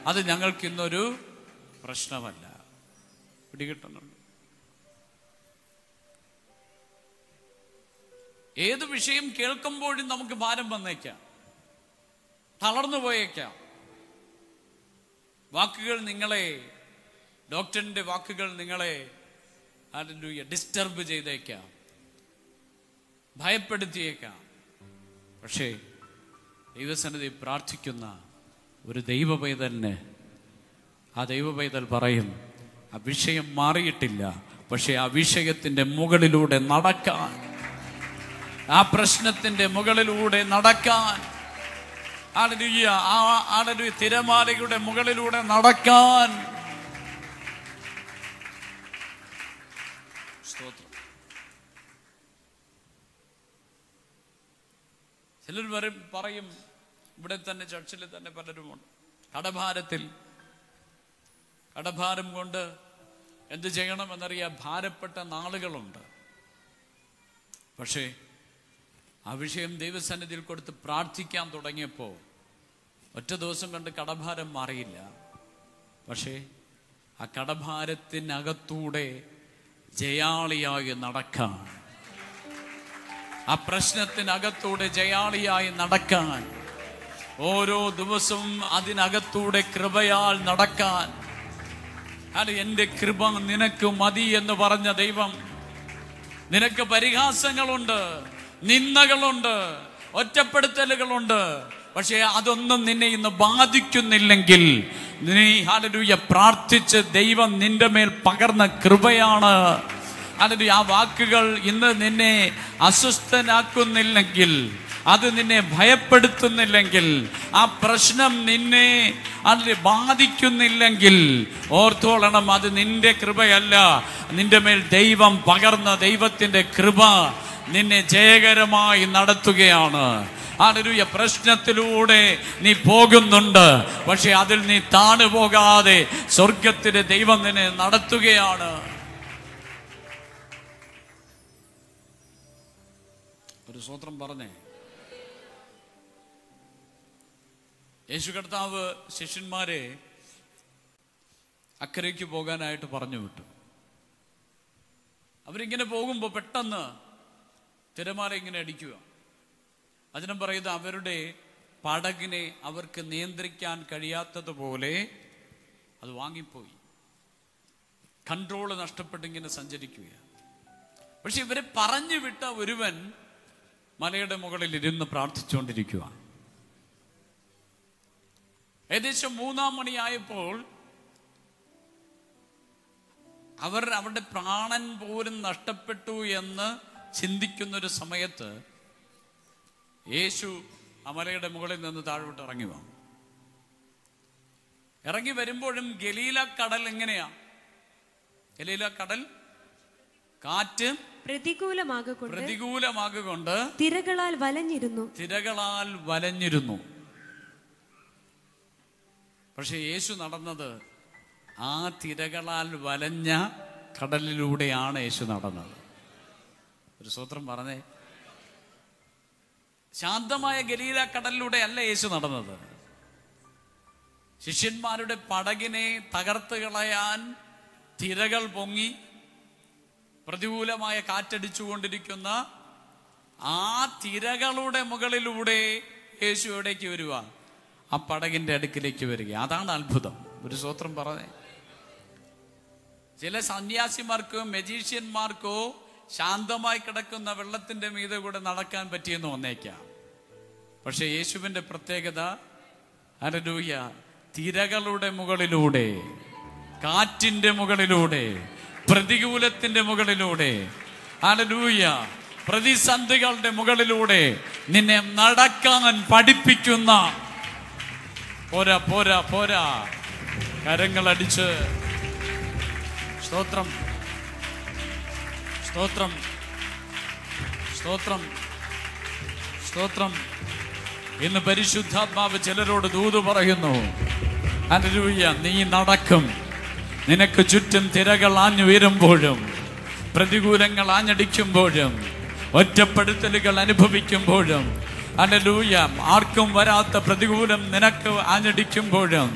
അത് ഞങ്ങൾക്കിന്നൊരു പ്രശ്നമല്ല. പിടികിട്ടുന്നുണ്ട്? ഏത് വിഷയം കേൾക്കുമ്പോഴും നമുക്ക് ഭാരം വന്നേക്കാം, തളർന്നു പോയേക്കാം. വാക്കുകൾ നിങ്ങളെ, ഡോക്ടറിന്റെ വാക്കുകൾ നിങ്ങളെ ഹല്ലേലൂയ ഡിസ്റ്റർബ് ചെയ്തേക്കാം, ഭയപ്പെടുത്തിയേക്കാം. പക്ഷേ ദൈവസന്നിധി പ്രാർത്ഥിക്കുന്ന ഒരു ദൈവ പൈതലിന് ആ ദൈവ പൈതൽ പറയും, ആ വിഷയം മാറിയിട്ടില്ല, പക്ഷെ ആ വിഷയത്തിന്റെ മുകളിലൂടെ നടക്കാൻ, ആ പ്രശ്നത്തിന്റെ മുകളിലൂടെ നടക്കാൻ, ഹല്ലേലൂയ, ആ തിരമാലയുടെ മുകളിലൂടെ നടക്കാൻ. സ്തോത്രം. ചിലർ പറയും, ഇവിടെ തന്നെ ചർച്ചിൽ തന്നെ പലരുമുണ്ട്, കടഭാരം കൊണ്ട് എന്ത് ചെയ്യണമെന്നറിയാൻ ഭാരപ്പെട്ട നാളുകളുണ്ട്. പക്ഷേ ആ വിഷയം ദൈവസന്നിധിയിൽ കൊടുത്ത് പ്രാർത്ഥിക്കാൻ തുടങ്ങിയപ്പോൾ ഒറ്റ ദിവസം കൊണ്ട് കടഭാരം മാറിയില്ല. പക്ഷേ ആ കടഭാരത്തിനകത്തൂടെ ജയാളിയായി നടക്കാൻ, ആ പ്രശ്നത്തിനകത്തൂടെ ജയാളിയായി നടക്കാൻ, ഓരോ ദിവസവും അതിനകത്തൂടെ കൃപയാൽ നടക്കാൻ, അല്ല, എൻ്റെ കൃപ നിനക്ക് മതി എന്ന് പറഞ്ഞ ദൈവം, നിനക്ക് പരിഹാസങ്ങളുണ്ട്, നിന്ദകളുണ്ട്, ഒറ്റപ്പെടുത്തലുകളുണ്ട്, പക്ഷേ അതൊന്നും നിന്നെ ഇന്ന് ബാധിക്കുന്നില്ലെങ്കിൽ നീ ഹല്ലേലൂയ പ്രാർത്ഥിച്ച് ദൈവം നിന്റെ മേൽ പകർന്ന കൃപയാണ്. ഹല്ലേലൂയ. ആ വാക്കുകൾ ഇന്ന് നിന്നെ അസ്വസ്ഥനാക്കുന്നില്ലെങ്കിൽ, അത് നിന്നെ ഭയപ്പെടുത്തുന്നില്ലെങ്കിൽ, ആ പ്രശ്നം നിന്നെ അതിൽ ബാധിക്കുന്നില്ലെങ്കിൽ ഓർത്തോളണം, അത് നിന്റെ കൃപയല്ല, നിന്റെ മേൽ ദൈവം പകർന്ന ദൈവത്തിന്റെ കൃപ നിന്നെ ജയകരമായി നടത്തുകയാണ്. ഹല്ലേലൂയ. പ്രശ്നത്തിലൂടെ നീ പോകുന്നുണ്ട്, പക്ഷെ അതിൽ നീ താണു പോകാതെ സ്വർഗത്തിലെ ദൈവം നിന്നെ നടത്തുകയാണ്. ഒരു സ്തോത്രം പറഞ്ഞേ. യേശു കർത്താവ് ശിഷ്യന്മാരെ അക്കരയ്ക്ക് പോകാനായിട്ട് പറഞ്ഞു വിട്ടു. അവരിങ്ങനെ പോകുമ്പോൾ പെട്ടെന്ന് തിരമാല ഇങ്ങനെ അടിക്കുക. അതിനും പറയുന്നത് അവരുടെ പടകിനെ അവർക്ക് നിയന്ത്രിക്കാൻ കഴിയാത്തതുപോലെ അത് വാങ്ങിപ്പോയി, കൺട്രോള് നഷ്ടപ്പെട്ടിങ്ങനെ സഞ്ചരിക്കുക. പക്ഷെ ഇവരെ പറഞ്ഞു വിട്ട ഒരുവൻ മലയുടെ മുകളിൽ ഇരുന്ന് പ്രാർത്ഥിച്ചുകൊണ്ടിരിക്കുക. ഏകദേശം 3-ാം മണിയായപ്പോൾ അവരുടെ പ്രാണൻ പോലും നഷ്ടപ്പെട്ടു എന്ന് ചിന്തിക്കുന്നൊരു സമയത്ത് യേശു മലയുടെ മുകളിൽ നിന്ന് താഴോട്ട് ഇറങ്ങി വന്നു. ഇറങ്ങി വരുമ്പോഴും ഗലീല കടൽ എങ്ങനെയാ? ഗലീല കടൽ കാറ്റ് പ്രതികൂലമാകൊണ്ട് തിരകളാൽ വലഞ്ഞിരുന്നു. പക്ഷെ യേശു നടന്നത് ആ തിരകളാൽ വലഞ്ഞ കടലിലൂടെയാണ് യേശു നടന്നത്. ഒരു സ്തോത്രം പറഞ്ഞേ. ശാന്തമായ ഗലീല കടലിലൂടെ അല്ല യേശു നടന്നത്. ശിഷ്യന്മാരുടെ പടകിനെ തകർത്ത് കളയാൻ തിരകൾ പൊങ്ങി പ്രതികൂലമായ കാറ്റടിച്ചുകൊണ്ടിരിക്കുന്ന ആ തിരകളുടെ മുകളിലൂടെ യേശു എവിടേക്ക് വരുക? ആ പടകിന്റെ അടുക്കിലേക്ക് വരിക. അതാണ് അത്ഭുതം. ഒരു സ്തോത്രം പറഞ്ഞേ. ചില സന്യാസിമാർക്കോ മജീഷ്യന്മാർക്കോ ശാന്തമായി കിടക്കുന്ന വെള്ളത്തിന്റെ മീതെ കൂടെ നടക്കാൻ പറ്റിയെന്ന് വന്നേക്കാം. പക്ഷെ യേശുവിന്റെ പ്രത്യേകത, ഹല്ലേലൂയ, തിരകളുടെ മുകളിലൂടെ, കാറ്റിന്റെ മുകളിലൂടെ, പ്രതികൂലത്തിന്റെ മുകളിലൂടെ, ഹല്ലേലൂയ, പ്രതിസന്ധികളുടെ മുകളിലൂടെ നിന്നെ നടക്കാൻ പഠിപ്പിക്കുന്ന പോരാ പോരാ പോരാ കരങ്ങളടിച്ച് സ്തോത്രം സ്തോത്രം സ്തോത്രം സ്തോത്രം. ഇന്ന് പരിശുദ്ധാത്മാവ് ചിലരോട് ദൂത് പറയുന്നു. ഹല്ലേലൂയ, നീ നടക്കും. നിനക്ക് ചുറ്റും തിരകൾ ആഞ്ഞുയരുമ്പോഴും പ്രതികൂലങ്ങൾ ആഞ്ഞടിക്കുമ്പോഴും ഒറ്റപ്പെടുത്തലുകൾ അനുഭവിക്കുമ്പോഴും, ഹല്ലേലൂയ, ആർക്കും വരാത്ത പ്രതികൂലം നിനക്ക് ആഞ്ഞടിക്കുമ്പോഴും,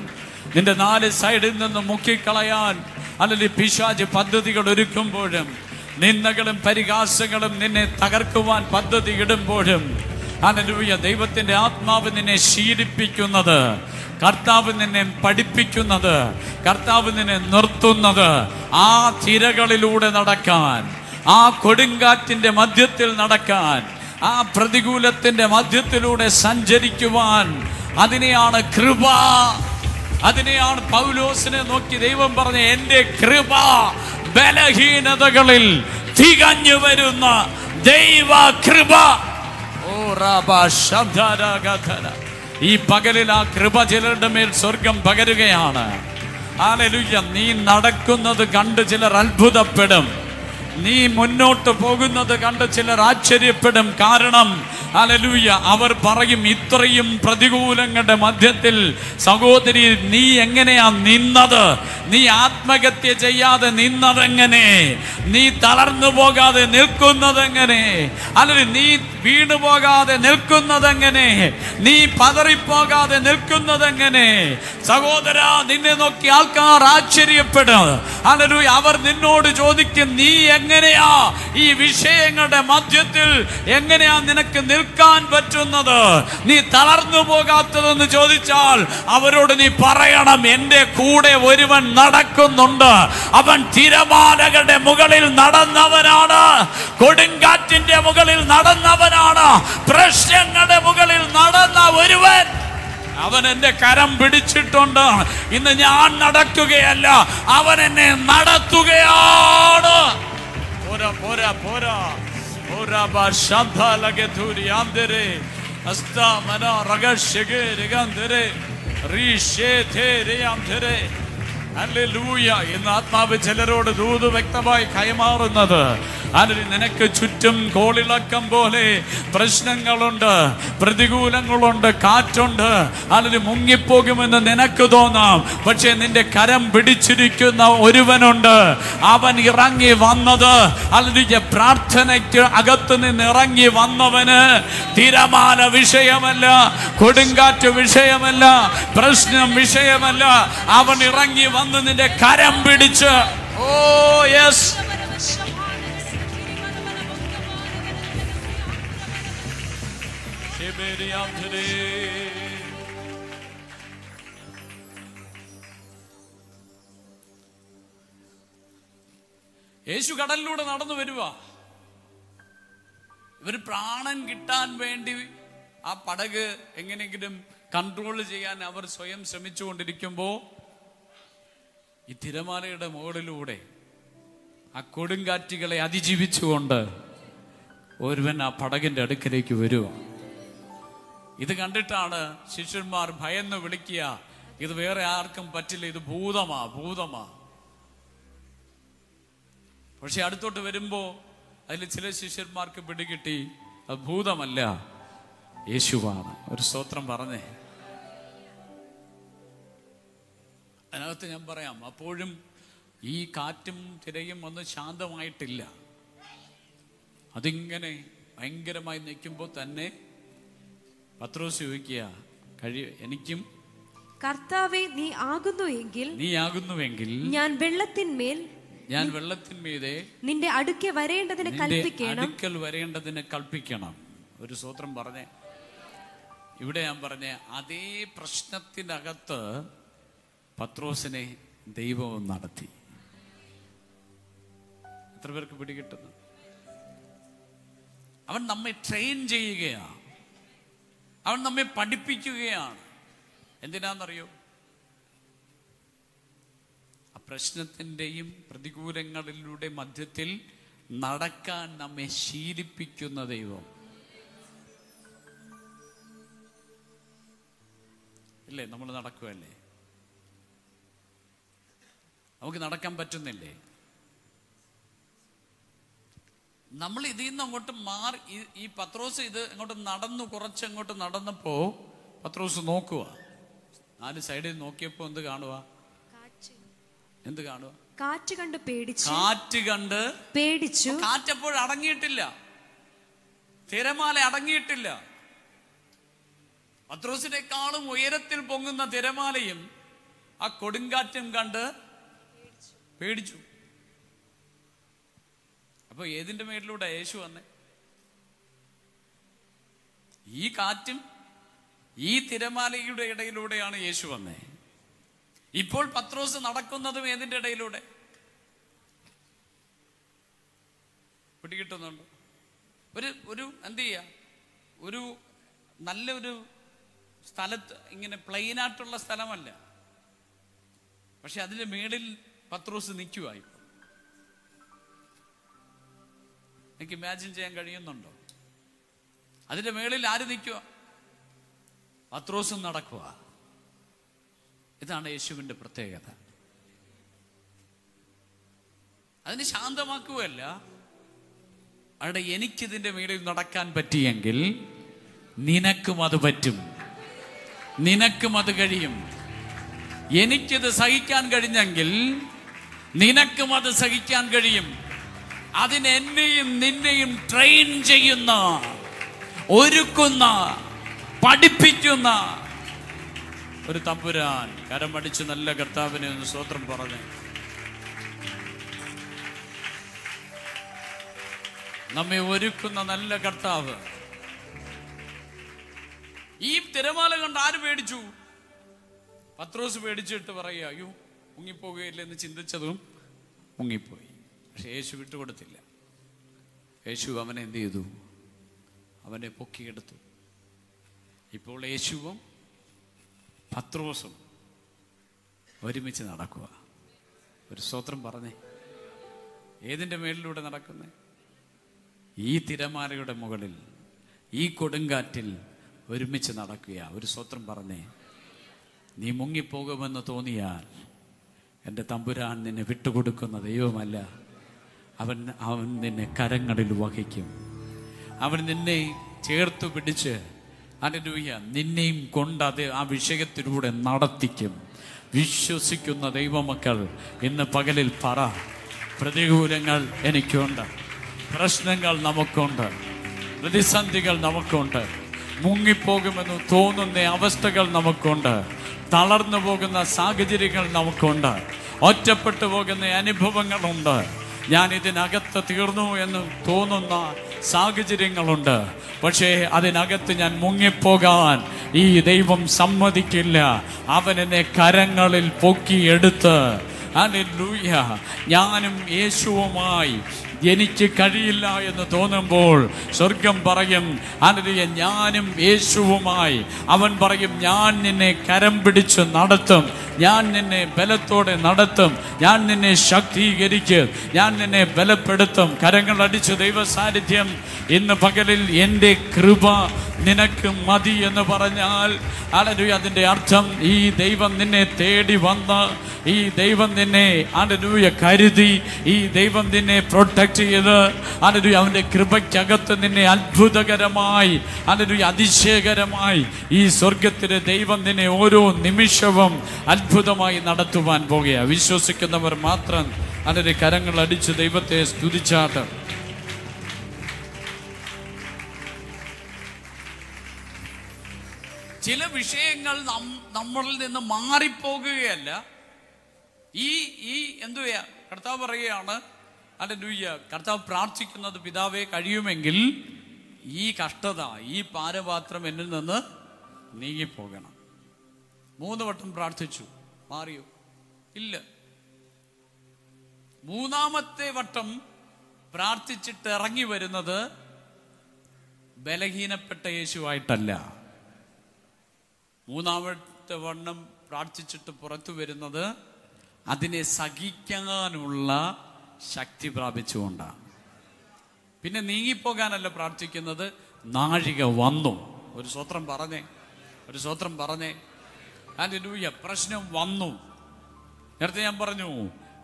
നിന്റെ 4 സൈഡിൽ നിന്ന് മുക്കിക്കളയാൻ അല്ലെങ്കിൽ പിശാച് പദ്ധതികൾ ഒരുക്കുമ്പോഴും, നിന്ദകളും പരിഹാസങ്ങളും നിന്നെ തകർക്കുവാൻ പദ്ധതി ഇടുമ്പോഴും, ഹല്ലേലൂയ, ദൈവത്തിന്റെ ആത്മാവ് നിന്നെ ശീലിപ്പിക്കുന്നത്, കർത്താവ് നിന്നെ പഠിപ്പിക്കുന്നത്, കർത്താവ് നിന്നെ നിർത്തുന്നത് ആ തിരകളിലൂടെ നടക്കാൻ, ആ കൊടുങ്കാറ്റിന്റെ മധ്യത്തിൽ നടക്കാൻ, ആ പ്രതികൂലത്തിന്റെ മധ്യത്തിലൂടെ സഞ്ചരിക്കുവാൻ. അതിനെയാണ് കൃപ. അതിനെയാണ് പൗലോസിനെ നോക്കി ദൈവം പറഞ്ഞ, എന്റെ കൃപ ബലഹീനതകളിൽ തികഞ്ഞു വരുന്ന ദൈവ കൃപ. ഈ പകലിൽ ആ കൃപ ചിലരുടെ മേൽ സ്വർഗം പകരുകയാണ്. ഹല്ലേലൂയ, നീ നടക്കുന്നത് കണ്ട് ചിലർ അത്ഭുതപ്പെടും. നീ മുന്നോട്ട് പോകുന്നത് കണ്ട് ചിലർ ആശ്ചര്യപ്പെടും. കാരണം ഹല്ലേലൂയ, അവർ പറയും, ഇത്രയും പ്രതികൂലങ്ങളുടെ മധ്യത്തിൽ സഹോദരി നീ എങ്ങനെയാ നിന്നത്? നീ ആത്മഹത്യ ചെയ്യാതെ നിന്നതെങ്ങനെ? നീ തളർന്നു പോകാതെ നിൽക്കുന്നതെങ്ങനെ? അല്ലെങ്കിൽ നീ വീണു പോകാതെ നിൽക്കുന്നതെങ്ങനെ? നീ പതറിപ്പോകാതെ നിൽക്കുന്നതെങ്ങനെ? സഹോദര, നിന്നെ നോക്കി ആൾക്കാർ ആശ്ചര്യപ്പെടും. ഹല്ലേലൂയ, അവർ നിന്നോട് ചോദിക്കും, നീ എങ്ങനെയാ ഈ വിഷയങ്ങളുടെ മധ്യത്തിൽ എങ്ങനെയാ നിനക്ക് നിൽക്കാൻ പറ്റുന്നത്? നീ തളർന്നു പോകാത്തതെന്ന് ചോദിച്ചാൽ അവരോട് നീ പറയണം, എന്റെ കൂടെ ഒരുവൻ നടക്കുന്നുണ്ട്. അവൻ തിരമാലകളുടെ മുകളിൽ നടന്നവനാണ്, കൊടുങ്കാറ്റിന്റെ മുകളിൽ നടന്നവനാണ്, പ്രശ്നങ്ങളുടെ മുകളിൽ നടന്ന ഒരുവൻ. അവൻ എന്റെ കരം പിടിച്ചിട്ടുണ്ട്. ഇന്ന് ഞാൻ നടക്കുകയല്ല, അവൻ എന്നെ നടത്തുകയാണ്. പോരാ പോരാ പോരാ പോരാ ശബ്ദാലകെ ദൂരി ആന്തരെ അസ്താ മന റഗശഗെ രഗന്തരെ റീഷേ തേരെ ആന്തരെ. ഹല്ലേലൂയ. ഇന്ന് ആത്മാവ് ചിലരോട് ദൂത് വ്യക്തമായി കൈമാറുന്നത്, അല്ലെങ്കിൽ നിനക്ക് ചുറ്റും കോളിളക്കം പോലെ പ്രശ്നങ്ങളുണ്ട്, പ്രതികൂലങ്ങളുണ്ട്, കാറ്റുണ്ട്, അല്ലെങ്കിൽ മുങ്ങിപ്പോകുമെന്ന് നിനക്ക് തോന്നാം. പക്ഷെ നിന്റെ കരം പിടിച്ചിരിക്കുന്ന ഒരുവനുണ്ട്. അവൻ ഇറങ്ങി വന്നത്, അല്ലെങ്കിൽ പ്രാർത്ഥനയ്ക്ക് അകത്ത് നിന്ന് ഇറങ്ങി വന്നവന് തിരമാല വിഷയമല്ല, കൊടുങ്കാറ്റ് വിഷയമല്ല, പ്രശ്നം വിഷയമല്ല. അവൻ ഇറങ്ങി വന്ന് നിന്റെ കരം പിടിച്ച്, ഓ യെസ്, യേശു കടലിലൂടെ നടന്നു വരുക. ഇവർ പ്രാണൻ കിട്ടാൻ വേണ്ടി ആ പടക് എങ്ങനെയെങ്കിലും കൺട്രോൾ ചെയ്യാൻ അവർ സ്വയം ശ്രമിച്ചുകൊണ്ടിരിക്കുമ്പോൾ ഈ തിരമാലയുടെ മുകളിലൂടെ ആ കൊടുങ്കാറ്റുകളെ അതിജീവിച്ചുകൊണ്ട് ഒരുവൻ ആ പടകിന്റെ അടുക്കലേക്ക് വരുക. ഇത് കണ്ടിട്ടാണ് ശിഷ്യന്മാർ ഭയന്ന് വിളിക്കുക, ഇത് വേറെ ആർക്കും പറ്റില്ല, ഇത് ഭൂതമാ ഭൂതമാ. പക്ഷെ അടുത്തോട്ട് വരുമ്പോ അതിൽ ചില ശിഷ്യന്മാർക്ക് പിടികിട്ടി അത് ഭൂതമല്ല, യേശുവാണ്. ഒരു സ്തോത്രം പറഞ്ഞേ. അതിനകത്ത് ഞാൻ പറയാം, അപ്പോഴും ഈ കാറ്റും തിരയും ഒന്നും ശാന്തമായിട്ടില്ല. അതിങ്ങനെ ഭയങ്കരമായി നിൽക്കുമ്പോൾ തന്നെ പത്രോസ് ചോദിക്കുക, എനിക്കും കർത്താവേ നീ ആകുന്നുവെങ്കിൽ ഞാൻ വെള്ളത്തിന്മീതെ നിന്റെ അടുക്കൽ വരേണ്ടതിന് കൽപ്പിക്കണം. ഒരു സ്തോത്രം പറഞ്ഞേ. ഇവിടെ ഞാൻ പറഞ്ഞ അതേ പ്രശ്നത്തിനകത്ത് പത്രോസിനെ ദൈവവും നടത്തി. എത്ര പേർക്ക് പിടികിട്ടുന്നു? അവൻ നമ്മെ ട്രെയിൻ ചെയ്യുകയാണ്, അവൻ നമ്മെ പഠിപ്പിക്കുകയാണ്. എന്തിനാണെന്നറിയോ? ആ പ്രശ്നത്തിൻ്റെയും പ്രതികൂലങ്ങളിലൂടെ മധ്യത്തിൽ നടക്കാൻ നമ്മെ ശീലിപ്പിക്കുന്ന ദൈവം. ഇല്ലേ? നമ്മൾ നടക്കുകയല്ലേ? നമുക്ക് നടക്കാൻ പറ്റുന്നില്ലേ? നമ്മൾ ഇതിൽ നിന്ന് അങ്ങോട്ട് മാറി, ഈ പത്രോസ് ഇത് അങ്ങോട്ട് നടന്നു, കുറച്ചങ്ങോട്ട് നടന്നപ്പോ പത്രോസ് നോക്കുക, 4 സൈഡിൽ നോക്കിയപ്പോ എന്ത് കാണുക? കാറ്റ് കണ്ട് പേടിച്ചു. കാറ്റപ്പോൾ അടങ്ങിയിട്ടില്ല, തിരമാല അടങ്ങിയിട്ടില്ല. പത്രോസിനേക്കാളും ഉയരത്തിൽ പൊങ്ങുന്ന തിരമാലയും ആ കൊടുങ്കാറ്റും കണ്ട് പേടിച്ചു. അപ്പൊ ഏതിന്റെ മേലിലൂടെ യേശു വന്നേ? ഈ കാറ്റും ഈ തിരമാലയുടെ ഇടയിലൂടെയാണ് യേശു വന്നേ. ഇപ്പോൾ പത്രോസ് നടക്കുന്നതും ഏതിന്റെ ഇടയിലൂടെ? പിടികിട്ടുന്നുണ്ടോ? ഒരു എന്ത് ചെയ്യാ, ഒരു നല്ലൊരു സ്ഥലത്ത്, ഇങ്ങനെ പ്ലെയിനായിട്ടുള്ള സ്ഥലമല്ല, പക്ഷെ അതിന്റെ മേളിൽ പത്രോസ് നിൽക്കുവായി. എനിക്ക് ഇമാജിൻ ചെയ്യാൻ കഴിയുന്നുണ്ടോ? അതിന്റെ മേളിൽ ആര് നിൽക്കുക? പത്രോസും നടക്കുക. ഇതാണ് യേശുവിന്റെ പ്രത്യേകത. അതിന് ശാന്തമാക്കുകയല്ല, അവിടെ എനിക്കിതിന്റെ മേളിൽ നടക്കാൻ പറ്റിയെങ്കിൽ നിനക്കും അത് പറ്റും, നിനക്കും അത് കഴിയും. എനിക്കിത് സഹിക്കാൻ കഴിഞ്ഞെങ്കിൽ നിനക്കും അത് സഹിക്കാൻ കഴിയും. അതിന് എന്നെയും നിന്നെയും ട്രെയിൻ ചെയ്യുന്ന, ഒരുക്കുന്ന, പഠിപ്പിക്കുന്ന ഒരു തമ്പുരാൻ. കരമടിച്ച് നല്ല കർത്താവിനെ ഒന്ന് സ്തോത്രം പറഞ്ഞ് നമ്മെ ഒരുക്കുന്ന നല്ല കർത്താവ്. ഈ തിരമാല കണ്ട് ആര് പേടിച്ചു? പത്രോസ് പേടിച്ചിട്ട് പറയുക, അയ്യോ മുങ്ങിപ്പോകുകയില്ലെന്ന് ചിന്തിച്ചതും മുങ്ങിപ്പോയി. പക്ഷെ യേശു വിട്ടുകൊടുത്തില്ല. യേശു അവനെ എന്ത് ചെയ്തു? അവനെ പൊക്കിയെടുത്തു. ഇപ്പോൾ യേശുവും പത്രോസും ഒരുമിച്ച് നടക്കുക. ഒരു സ്തോത്രം പറഞ്ഞേ. ഏതിൻ്റെ മേലിലൂടെ നടക്കുന്നേ? ഈ തിരമാലയുടെ മുകളിൽ, ഈ കൊടുങ്കാറ്റിൽ ഒരുമിച്ച് നടക്കുക. ഒരു സ്തോത്രം പറഞ്ഞേ. നീ മുങ്ങിപ്പോകുമെന്ന് തോന്നിയാൽ എൻ്റെ തമ്പുരാൻ നിന്നെ വിട്ടുകൊടുക്കുന്ന ദൈവമല്ല. അവൻ നിന്നെ കരങ്ങളിൽ വഹിക്കും. അവൻ നിന്നെ ചേർത്ത് പിടിച്ച്, ഹല്ലേലൂയ, നിന്നെയും കൊണ്ട് ആ വിഷയത്തിലൂടെ നടത്തിക്കും. വിശ്വസിക്കുന്ന ദൈവമക്കൾ ഇന്ന് പകലിൽ പറ, പ്രതികൂലങ്ങൾ എനിക്കുണ്ട്, പ്രശ്നങ്ങൾ നമുക്കുണ്ട്, പ്രതിസന്ധികൾ നമുക്കുണ്ട്, മുങ്ങിപ്പോകുമെന്ന് തോന്നുന്ന അവസ്ഥകൾ നമുക്കുണ്ട്, തളർന്നു പോകുന്ന സാഹചര്യങ്ങൾ നമുക്കുണ്ട്, ഒറ്റപ്പെട്ടു പോകുന്ന അനുഭവങ്ങളുണ്ട്, ഞാൻ ഇതിനകത്ത് തീർന്നു എന്ന് തോന്നുന്ന സാഹചര്യങ്ങളുണ്ട്. പക്ഷേ അതിനകത്ത് ഞാൻ മുങ്ങിപ്പോകാൻ ഈ ദൈവം സമ്മതിക്കില്ല. അവൻ എന്നെ കരങ്ങളിൽ പൊക്കിയെടുത്ത്, ഹല്ലേലൂയ, ഞാനും യേശുവുമായി എനിക്ക് കഴിയില്ല എന്ന് തോന്നുമ്പോൾ സ്വർഗം പറയും ഹല്ലേലൂയ, ഞാനും യേശുവുമായി. അവൻ പറയും, ഞാൻ നിന്നെ കരം പിടിച്ച് നടത്തും, ഞാൻ നിന്നെ ബലത്തോടെ നടത്തും, ഞാൻ നിന്നെ ശക്തീകരിക്കും, ഞാൻ നിന്നെ ബലപ്പെടുത്തും. കരങ്ങൾ അടിച്ച് ദൈവ സാന്നിധ്യം ഇന്ന് പകലിൽ എൻ്റെ കൃപ നിനക്ക് മതി എന്ന് പറഞ്ഞാൽ ഹല്ലേലൂയ, അതിൻ്റെ അർത്ഥം ഈ ദൈവം നിന്നെ തേടി വന്ന്, ഈ ദൈവം നിന്നെ ഹല്ലേലൂയ കരുതി, ഈ ദൈവം നിന്നെ പ്രൊട്ടക്ട് ചെയ്ത് ഹല്ലേലൂയ അവൻ്റെ കൃപയ്ക്കകത്ത് നിന്നെ അത്ഭുതകരമായി ഹല്ലേലൂയ അതിശയകരമായി ഈ സ്വർഗത്തിലെ ദൈവം നിന്നെ ഓരോ നിമിഷവും അത്ഭുതമായി നടത്തുവാൻ പോകുകയാണ്. വിശ്വസിക്കുന്നവർ മാത്രം അതിൻ്റെ കരങ്ങൾ അടിച്ച് ദൈവത്തെ സ്തുതിച്ചാട്ട്. ചില വിഷയങ്ങൾ നമ്മളിൽ നിന്ന് മാറിപ്പോകുകയല്ല. ഈ എന്തുവാ കർത്താവ് പറയുകയാണ്, ഹല്ലേലൂയ, കർത്താവ് പ്രാർത്ഥിക്കുന്നത്, പിതാവേ കഴിയുമെങ്കിൽ ഈ കഷ്ടത, ഈ പാനപാത്രം എന്നിൽ നിന്ന് നീങ്ങിപ്പോകണം. 3 വട്ടം പ്രാർത്ഥിച്ചു. മാറിയോ? ഇല്ല. 3-ാമത്തെ വട്ടം പ്രാർത്ഥിച്ചിട്ട് ഇറങ്ങി വരുന്നത് ബലഹീനപ്പെട്ട യേശുവായിട്ടല്ല. 3-ാമത്തെ വണ്ണം പ്രാർത്ഥിച്ചിട്ട് പുറത്തു വരുന്നത് അതിനെ സഹിക്കാനുള്ള ശക്തി പ്രാപിച്ചുകൊണ്ടാണ്. പിന്നെ നീങ്ങിപ്പോകാനല്ല പ്രാർത്ഥിക്കുന്നത്, നാഴിക വന്നു. ഒരു സ്വത്രം പറഞ്ഞേ. ഹല്ലേലൂയ, പ്രശ്നം വന്നു. നേരത്തെ ഞാൻ പറഞ്ഞു,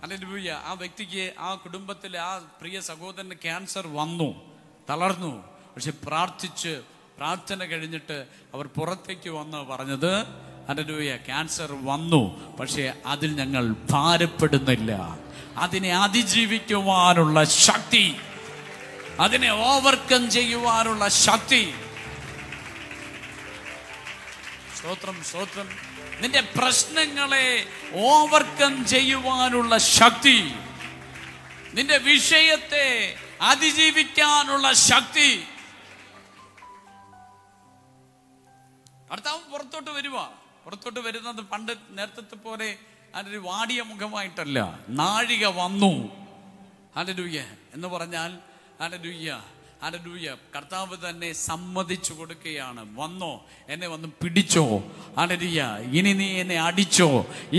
ഹല്ലേലൂയ, ആ വ്യക്തിക്ക്, ആ കുടുംബത്തിലെ ആ പ്രിയ സഹോദരന് ക്യാൻസർ വന്നു, തളർന്നു. പക്ഷെ പ്രാർത്ഥന കഴിഞ്ഞിട്ട് അവർ പുറത്തേക്ക് വന്ന് പറഞ്ഞത്, ഹല്ലേലൂയ, ക്യാൻസർ വന്നു, പക്ഷെ അതിൽ ഞങ്ങൾ ഭാരപ്പെടുന്നില്ല. അതിനെ അതിജീവിക്കുവാനുള്ള ശക്തി, അതിനെ ഓവർകം ചെയ്യുവാനുള്ള ശക്തി. സ്തോത്രം. നിന്റെ പ്രശ്നങ്ങളെ ഓവർകം ചെയ്യുവാനുള്ള ശക്തി, നിന്റെ വിഷയത്തെ അതിജീവിക്കാനുള്ള ശക്തി. കർത്താവ് പുറത്തോട്ട് വരുന്നത് പണ്ട് നേരത്തെ പോലെ അതിന് വാടിയ മുഖമായിട്ടല്ല. നാഴിക വന്നു, ഹല്ലേലൂയ എന്ന് പറഞ്ഞാൽ ഹല്ലേലൂയ, കർത്താവ് തന്നെ സമ്മതിച്ചു കൊടുക്കുകയാണ്. വന്നോ, എന്നെ വന്ന് പിടിച്ചോ, ഹല്ലേലൂയ, ഇനി നീ എന്നെ അടിച്ചോ,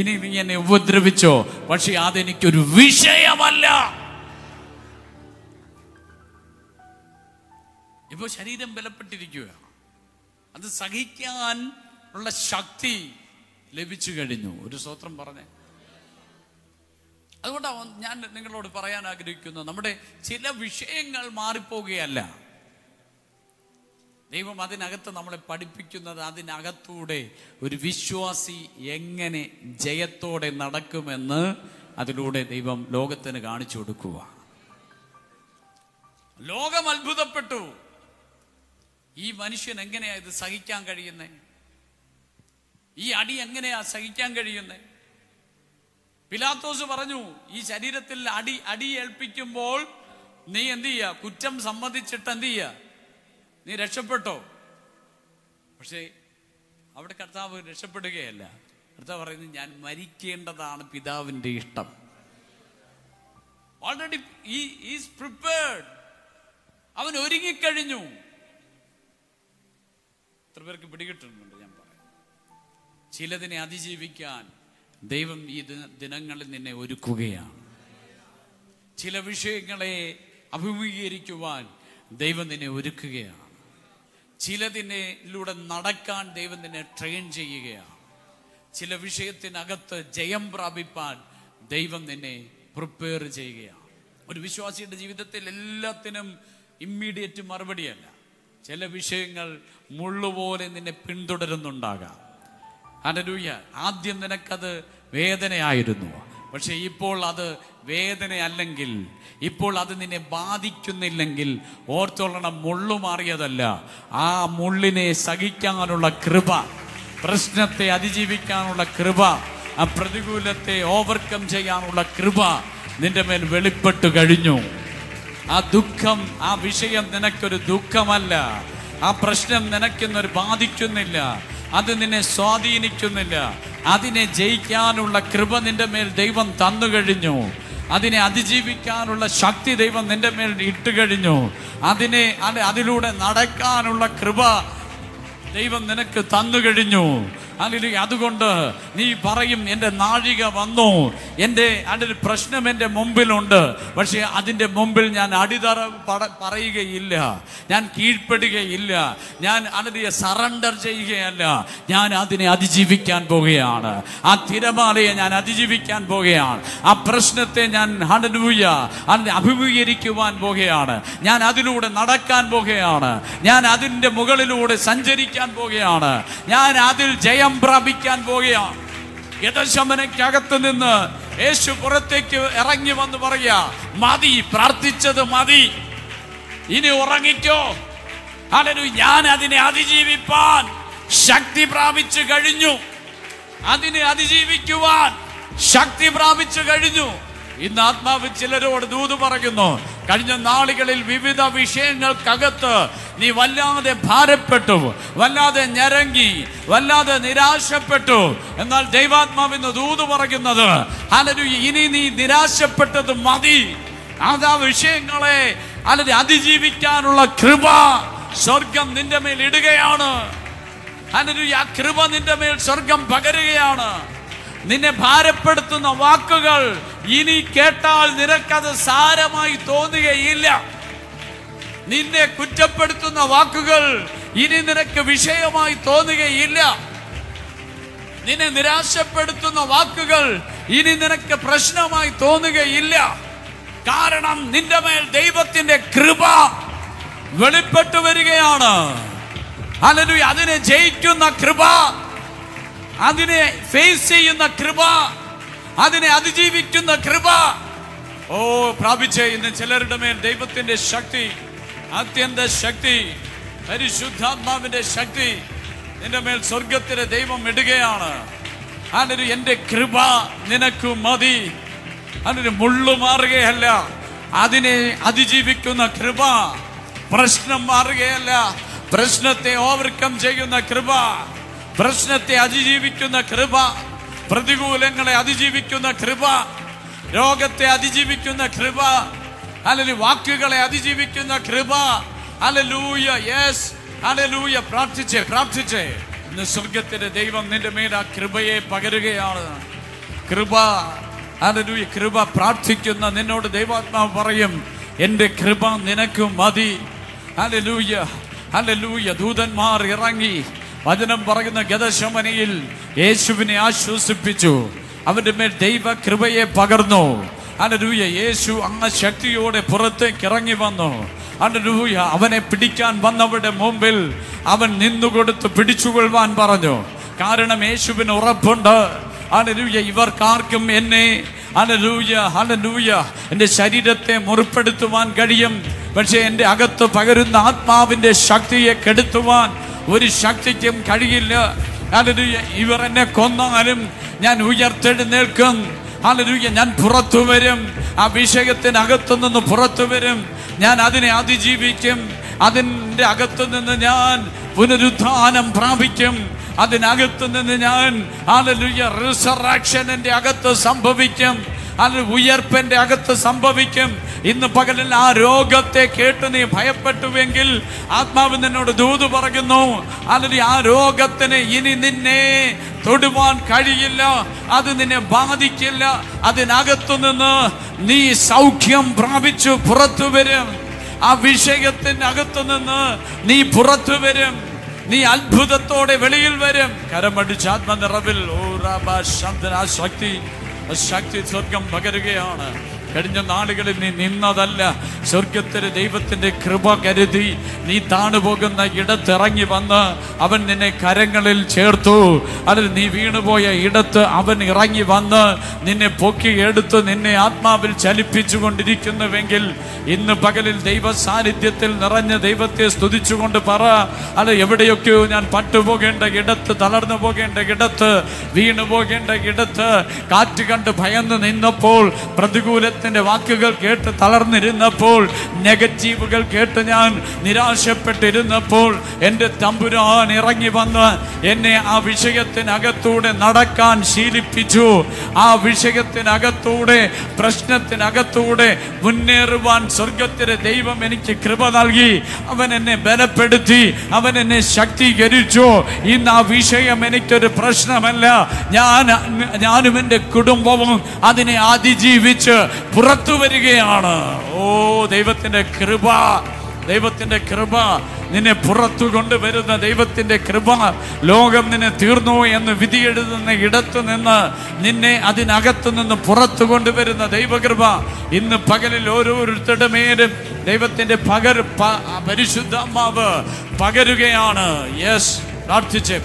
ഇനി നീ എന്നെ ഉപദ്രവിച്ചോ, പക്ഷെ അതെനിക്കൊരു വിഷയമല്ല. ഇപ്പൊ ശരീരം ബലപ്പെട്ടിരിക്കുക, അത് സഹിക്കാൻ ഉള്ള ശക്തി ലഭിച്ചു കഴിഞ്ഞു. ഒരു സ്തോത്രം പറഞ്ഞേ. അതുകൊണ്ടാണ് ഞാൻ നിങ്ങളോട് പറയാൻ ആഗ്രഹിക്കുന്നത്, നമ്മുടെ ചില വിഷയങ്ങൾ മാറിപ്പോകുകയല്ല. ദൈവം അതിനകത്ത് നമ്മളെ പഠിപ്പിക്കുന്നത്, അതിനകത്തൂടെ ഒരു വിശ്വാസി എങ്ങനെ ജയത്തോടെ നടക്കുമെന്ന് അതിലൂടെ ദൈവം ലോകത്തിന് കാണിച്ചു കൊടുക്കുക. ലോകം അത്ഭുതപ്പെട്ടു. ഈ മനുഷ്യൻ എങ്ങനെയാ ഇത് സഹിക്കാൻ കഴിയുന്നത്? ഈ അടി എങ്ങനെയാ സഹിക്കാൻ കഴിയുന്നത്? പിലാത്തോസ് പറഞ്ഞു, ഈ ശരീരത്തിൽ അടി ഏൽപ്പിക്കുമ്പോൾ നീ എന്ത് ചെയ്യ? കുറ്റം സമ്മതിച്ചിട്ട് എന്ത് ചെയ്യ? നീ രക്ഷപ്പെട്ടോ? പക്ഷേ അവിടെ കർത്താവ് രക്ഷപ്പെടുകയല്ല. കർത്താവ് പറയുന്നത്, ഞാൻ മരിക്കേണ്ടതാണ് പിതാവിന്റെ ഇഷ്ടം. Already is prepared. അവൻ ഒരുങ്ങിക്കഴിഞ്ഞു. എത്ര പേർക്ക് പിടികിട്ടുന്നുണ്ട് ഞാൻ പറയാം. ചിലതിനെ അതിജീവിക്കാൻ ദൈവം ഈ ദിനങ്ങളിൽ നിന്നെ ഒരുക്കുകയാണ്. ചില വിഷയങ്ങളെ അഭിമുഖീകരിക്കുവാൻ ദൈവം നിന്നെ ഒരുക്കുകയാണ്. ചിലതിലൂടെ നടക്കാൻ ദൈവം നിന്നെ ട്രെയിൻ ചെയ്യുകയാണ്. ചില വിഷയത്തിനകത്ത് ജയം പ്രാപിപ്പാൻ ദൈവം നിന്നെ പ്രിപ്പയർ ചെയ്യുകയാണ്. ഒരു വിശ്വാസിയുടെ ജീവിതത്തിൽ എല്ലാത്തിനും ഇമ്മീഡിയറ്റ് മറുപടിയല്ല. ചില വിഷയങ്ങൾ മുള്ളുപോലെ നിന്നെ പിന്തുടരുന്നുണ്ടാകാം. ഹല്ലേലൂയ. ആദ്യം നിനക്കത് വേദനയായിരുന്നു, പക്ഷെ ഇപ്പോൾ അത് വേദനയല്ലെങ്കിൽ, ഇപ്പോൾ അത് നിന്നെ ബാധിക്കുന്നില്ലെങ്കിൽ ഓർത്തോളണം, മുള്ളു മാറിയതല്ല. ആ മുള്ളിനെ സഹിക്കാനുള്ള കൃപ, പ്രശ്നത്തെ അതിജീവിക്കാനുള്ള കൃപ, ആ പ്രതികൂലത്തെ ഓവർകം ചെയ്യാനുള്ള കൃപ നിന്റെ മേൽ വെളിപ്പെട്ടു കഴിഞ്ഞു. ആ ദുഃഖം, ആ വിഷയം നിനക്കൊരു ദുഃഖമല്ല. ആ പ്രശ്നം നിനക്കൊന്നൊരു ബാധിക്കുന്നില്ല, അത് നിന്നെ സ്വാധീനിക്കുന്നില്ല. അതിനെ ജയിക്കാനുള്ള കൃപ നിന്റെ മേൽ ദൈവം തന്നു കഴിഞ്ഞു. അതിനെ അതിജീവിക്കാനുള്ള ശക്തി ദൈവം നിന്റെ മേൽ ഇട്ടുകഴിഞ്ഞു. അതിലൂടെ നടക്കാനുള്ള കൃപ ദൈവം നിനക്ക് തന്നു കഴിഞ്ഞു. അതുകൊണ്ട് നീ പറയും, എൻ്റെ നാഴിക വന്നു, എൻ്റെ അതിൽ പ്രശ്നം എൻ്റെ മുമ്പിലുണ്ട്, പക്ഷേ അതിൻ്റെ മുമ്പിൽ ഞാൻ അടിതറ പറയുകയില്ല, ഞാൻ കീഴ്പ്പെടുകയില്ല, ഞാൻ അതിനെ സറണ്ടർ ചെയ്യുകയല്ല, ഞാൻ അതിനെ അതിജീവിക്കാൻ പോകുകയാണ്. ആ തിരമാലയെ ഞാൻ അതിജീവിക്കാൻ പോകുകയാണ്. ആ പ്രശ്നത്തെ ഞാൻ അതിനെ അഭിമുഖീകരിക്കുവാൻ പോകുകയാണ്. ഞാൻ അതിലൂടെ നടക്കാൻ പോകുകയാണ്. ഞാൻ അതിൻ്റെ മുകളിലൂടെ സഞ്ചരിക്കാൻ പോകുകയാണ്. ഞാൻ അതിൽ ജയം പ്രാപിക്കാൻ പോകുകയാണ്. ഗെത്സമനയ്ക്കകത്ത് നിന്ന് യേശു പുറത്തേക്ക് ഇറങ്ങി വന്ന് പറയാ, മതി, പ്രാർത്ഥിച്ചത് മതി, ഇനി ഉറങ്ങിക്കോ. ഹല്ലേലൂയ. ഞാൻ അതിനെ അതിജീവിപ്പാൻ ശക്തി പ്രാപിച്ചു കഴിഞ്ഞു. അതിനെ അതിജീവിക്കുവാൻ ശക്തി പ്രാപിച്ചു കഴിഞ്ഞു. ഇന്ന് ആത്മാവ് ചിലരോട് ദൂത് പറയുന്നു, കഴിഞ്ഞ നാളുകളിൽ വിവിധ വിഷയങ്ങൾക്കകത്ത് നീ വല്ലാതെ ഭാരപ്പെട്ടു, വല്ലാതെ ഞരങ്ങി, വല്ലാതെ നിരാശപ്പെട്ടു. എന്നാൽ ദൈവാത്മാവ് ഇന്ന് ദൂത് പറയുന്നത്, ഹല്ലേലൂയ, ഇനി നീ നിരാശപ്പെട്ടത് മതി. ആ വിഷയങ്ങളെ അതിജീവിക്കാനുള്ള കൃപ സ്വർഗം നിന്റെ മേൽ ഇടുകയാണ്. ഹല്ലേലൂയ. ആ കൃപ നിന്റെ മേൽ സ്വർഗം പകരുകയാണ്. നിന്നെ ഭാരപ്പെടുത്തുന്ന വാക്കുകൾ ഇനി കേട്ടാൽ നിനക്കത് സാരമായി തോന്നുകയില്ല. നിന്നെ കുറ്റപ്പെടുത്തുന്ന വാക്കുകൾ ഇനി നിനക്ക് വിഷയമായി തോന്നുകയില്ല. നിന്നെ നിരാശപ്പെടുത്തുന്ന വാക്കുകൾ ഇനി നിനക്ക് പ്രശ്നമായി തോന്നുകയില്ല. കാരണം നിന്റെ മേൽ ദൈവത്തിന്റെ കൃപ വെളിപ്പെട്ടു വരികയാണ്. ഹല്ലേലൂയ. അതിനെ ജയിക്കുന്ന കൃപ, അതിനെ ഫേസ് ചെയ്യുന്ന കൃപ, അതിനെ അതിജീവിക്കുന്ന കൃപ പ്രാപിച്ചേ. ഇന്ന് ചിലരുടെ മേൽ ദൈവത്തിന്റെ ശക്തി, അത്യന്ത ശക്തി, പരിശുദ്ധാത്മാവിന്റെ ശക്തി നിന്റെ മേൽ സ്വർഗത്തിലെ ദൈവം ഇടുകയാണ്. അതിന് എന്റെ കൃപ നിനക്ക് മതി. അതിന് മുള്ളു മാറുകയല്ല, അതിനെ അതിജീവിക്കുന്ന കൃപ. പ്രശ്നം മാറുകയല്ല, പ്രശ്നത്തെ ഓവർകം ചെയ്യുന്ന കൃപ, പ്രശ്നത്തെ അതിജീവിക്കുന്ന കൃപ, പ്രതികൂലങ്ങളെ അതിജീവിക്കുന്ന കൃപ, രോഗത്തെ അതിജീവിക്കുന്ന കൃപ, ഹല്ലേലൂയ, വാക്കുകളെ അതിജീവിക്കുന്ന കൃപ. ഹല്ലേലൂയ. Yes, hallelujah. പ്രാർത്ഥിച്ചേ. ഇന്ന് സ്വർഗത്തിന്റെ ദൈവം നിന്റെ മേൽ ആ കൃപയെ പകരുകയാണ്. കൃപ, ഹല്ലേലൂയ. കൃപ പ്രാർത്ഥിക്കുന്ന നിന്നോട് ദൈവാത്മാവ് പറയും, എൻ്റെ കൃപ നിനക്ക് മതി. Hallelujah, hallelujah. ദൂതന്മാർ ഇറങ്ങി വചനം പറയുന്ന ഗെത്സമനയിൽ യേശുവിനെ ആശ്വസിപ്പിച്ചു. അവന്റെ മേൽ ദൈവ കൃപയെ പകർന്നു. ഹല്ലേലൂയ. യേശു അങ്ങ് ശക്തിയോടെ പുറത്തേക്ക് ഇറങ്ങി വന്നു. ഹല്ലേലൂയ. അവനെ പിടിക്കാൻ വന്നവരുടെ മുമ്പിൽ അവൻ നിന്നുകൊടുത്ത് പിടിച്ചുകൊള്ളുവാൻ പറഞ്ഞു. കാരണം യേശുവിന് ഉറപ്പുണ്ട്, ഹല്ലേലൂയ, ഇവർക്കാർക്കും എന്നെ, ഹല്ലേലൂയ, ഹല്ലേലൂയ, എൻ്റെ ശരീരത്തെ മുറിപ്പെടുത്തുവാൻ കഴിയും, പക്ഷെ എൻ്റെ അകത്ത് പകരുന്ന ആത്മാവിൻ്റെ ശക്തിയെ കെടുത്തുവാൻ ഒരു ശക്തിക്കും കഴിയില്ല. ഹല്ലേലൂയ. ഇവർ എന്നെ കൊന്നാലും ഞാൻ ഉയർത്തെഴുന്നേൽക്കും. ഹല്ലേലൂയ. ഞാൻ പുറത്തു വരും, ആ വിഷയത്തിനകത്തു നിന്ന് പുറത്തു വരും. ഞാൻ അതിനെ അതിജീവിക്കും. അതിൻ്റെ അകത്തു നിന്ന് ഞാൻ പുനരുത്ഥാനം പ്രാപിക്കും. അതിനകത്തു നിന്ന് ഞാൻ, ഹല്ലേലൂയ, റിസറക്ഷൻ എൻ്റെ അകത്ത് സംഭവിക്കും. അത് ഉയർപ്പിന്റെ അകത്ത് സംഭവിക്കും. ഇന്ന് പകലിൽ ആ രോഗത്തെ കേട്ട് നീ ഭയപ്പെട്ടുവെങ്കിൽ ആത്മാവ് നിന്നോട് ദൂത് പറയുന്നു, അല്ലെങ്കിൽ ആ രോഗത്തിന് ഇനി നിന്നെ തൊടുവാൻ കഴിയില്ല, അത് നിന്നെ ബാധിക്കില്ല. അതിനകത്തു നിന്ന് നീ സൗഖ്യം പ്രാപിച്ചു പുറത്തു വരും. ആ വിഷയത്തിനകത്തു നിന്ന് നീ പുറത്തു വരും. നീ അത്ഭുതത്തോടെ വെളിയിൽ വരും. കരമടിച്ച് ആത്മനിറവിൽ ശക്തി സ്വർഗം പകരുകയാണ്. കഴിഞ്ഞ നാളുകളിൽ നീ നിന്നതല്ല, സ്വർഗത്തിലെ ദൈവത്തിന്റെ കൃപ കരുതി നീ താണുപോകുന്ന ഇടത്തിറങ്ങി വന്ന് അവൻ നിന്നെ കരങ്ങളിൽ ചേർത്തു. അതിൽ നീ വീണുപോയ ഇടത്ത് അവൻ ഇറങ്ങി വന്ന് നിന്നെ പൊക്കി എടുത്ത് നിന്നെ ആത്മാവിൽ ചലിപ്പിച്ചു കൊണ്ടിരിക്കുന്നുവെങ്കിൽ ഇന്ന് പകലിൽ ദൈവ സാന്നിധ്യത്തിൽ നിറഞ്ഞ ദൈവത്തെ സ്തുതിച്ചുകൊണ്ട് പറ, അല്ല, എവിടെയൊക്കെയോ ഞാൻ പട്ടുപോകേണ്ട ഇടത്ത്, തളർന്നു പോകേണ്ട ഇടത്ത്, വീണു പോകേണ്ട ഇടത്ത്, കാറ്റ് കണ്ട് ഭയന്ന് നിന്നപ്പോൾ, പ്രതികൂലത്തെ ലോകത്തിന്റെ വാക്കുകൾ കേട്ട് തളർന്നിരുന്നപ്പോൾ, നെഗറ്റീവുകൾ കേട്ട് ഞാൻ നിരാശപ്പെട്ടിരുന്നപ്പോൾ, എൻ്റെ തമ്പുരാൻ ഇറങ്ങി വന്ന് എന്നെ ആ വിഷയത്തിനകത്തൂടെ നടക്കാൻ ശീലിപ്പിച്ചു. ആ വിഷയത്തിനകത്തൂടെ, പ്രശ്നത്തിനകത്തൂടെ മുന്നേറുവാൻ സ്വർഗത്തിലെ ദൈവം എനിക്ക് കൃപ നൽകി. അവൻ എന്നെ ബലപ്പെടുത്തി, അവൻ എന്നെ ശക്തീകരിച്ചു. ഇന്ന് ആ വിഷയം എനിക്കൊരു പ്രശ്നമല്ല. ഞാനും എൻ്റെ കുടുംബവും അതിനെ അതിജീവിച്ച് പുറത്തു വരികയാണ്. ഓ, ദൈവത്തിൻ്റെ കൃപ, ദൈവത്തിൻ്റെ കൃപ, നിന്നെ പുറത്തു കൊണ്ടുവരുന്ന ദൈവത്തിൻ്റെ കൃപ. ലോകം നിന്നെ തീർന്നു എന്ന് വിധിയെഴുതുന്ന ഇടത്തു നിന്ന് നിന്നെ അതിനകത്തു നിന്ന് പുറത്തു കൊണ്ടുവരുന്ന ദൈവകൃപ ഇന്ന് പകലിൽ ഓരോരുത്തരുടെ മേലും ദൈവത്തിൻ്റെ പരിശുദ്ധാത്മാവ് പകരുകയാണ്. യെസ്, പ്രാർത്ഥിച്ച്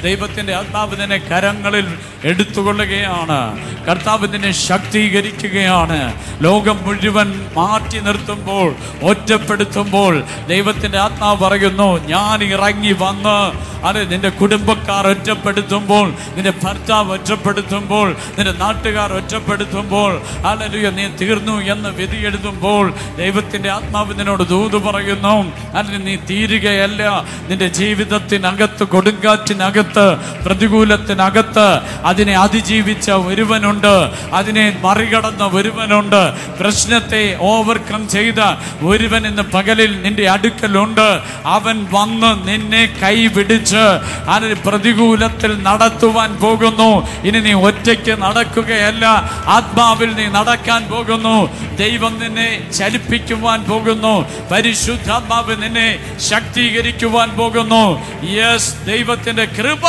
ദൈവത്തിന്റെ ആത്മാവ് നിന്നെ കരങ്ങളിൽ എടുത്തുകൊള്ളുകയാണ്. കർത്താവ് നിന്നെ ശക്തീകരിക്കുകയാണ്. ലോകം മുഴുവൻ മാറ്റി നിർത്തുമ്പോൾ, ഒറ്റപ്പെടുത്തുമ്പോൾ ദൈവത്തിന്റെ ആത്മാവ് പറയുന്നു, ഞാൻ ഇറങ്ങി വന്ന് നിന്റെ കുടുംബക്കാർ ഒറ്റപ്പെടുത്തുമ്പോൾ, നിന്റെ ഭർത്താവ് ഒറ്റപ്പെടുത്തുമ്പോൾ, നിന്റെ നാട്ടുകാർ ഒറ്റപ്പെടുത്തുമ്പോൾ, ഹല്ലേലൂയ, നീ തീർന്നു എന്ന് വിധിയെഴുതുമ്പോൾ ദൈവത്തിന്റെ ആത്മാവ് നിന്നോട് ദൂത് പറയുന്നു, അല്ലെങ്കിൽ നീ തീരുകയല്ല. നിന്റെ ജീവിതത്തിനകത്ത്, കൊടുങ്കാറ്റിനകത്ത്, പ്രതികൂലത്തിനകത്ത് അതിനെ അതിജീവിച്ച ഒരുവനുണ്ട്, അതിനെ മറികടന്ന ഒരുവനുണ്ട്, പ്രശ്നത്തെ ഓവർകം ചെയ്ത ഒരുവൻ ഇന്ന് പകലിൽ നിന്റെ അടുക്കലുണ്ട്. അവൻ വന്ന് നിന്നെ കൈപിടിച്ച് അതിന് പ്രതികൂലത്തിൽ നടത്തുവാൻ പോകുന്നു. ഇനി നീ ഒറ്റയ്ക്ക് നടക്കുകയല്ല, ആത്മാവിൽ നീ നടക്കാൻ പോകുന്നു. ദൈവം നിന്നെ ചലിപ്പിക്കുവാൻ പോകുന്നു. പരിശുദ്ധാത്മാവ് നിന്നെ ശക്തീകരിക്കുവാൻ പോകുന്നു. യെസ്, ദൈവത്തിന്റെ കൃപ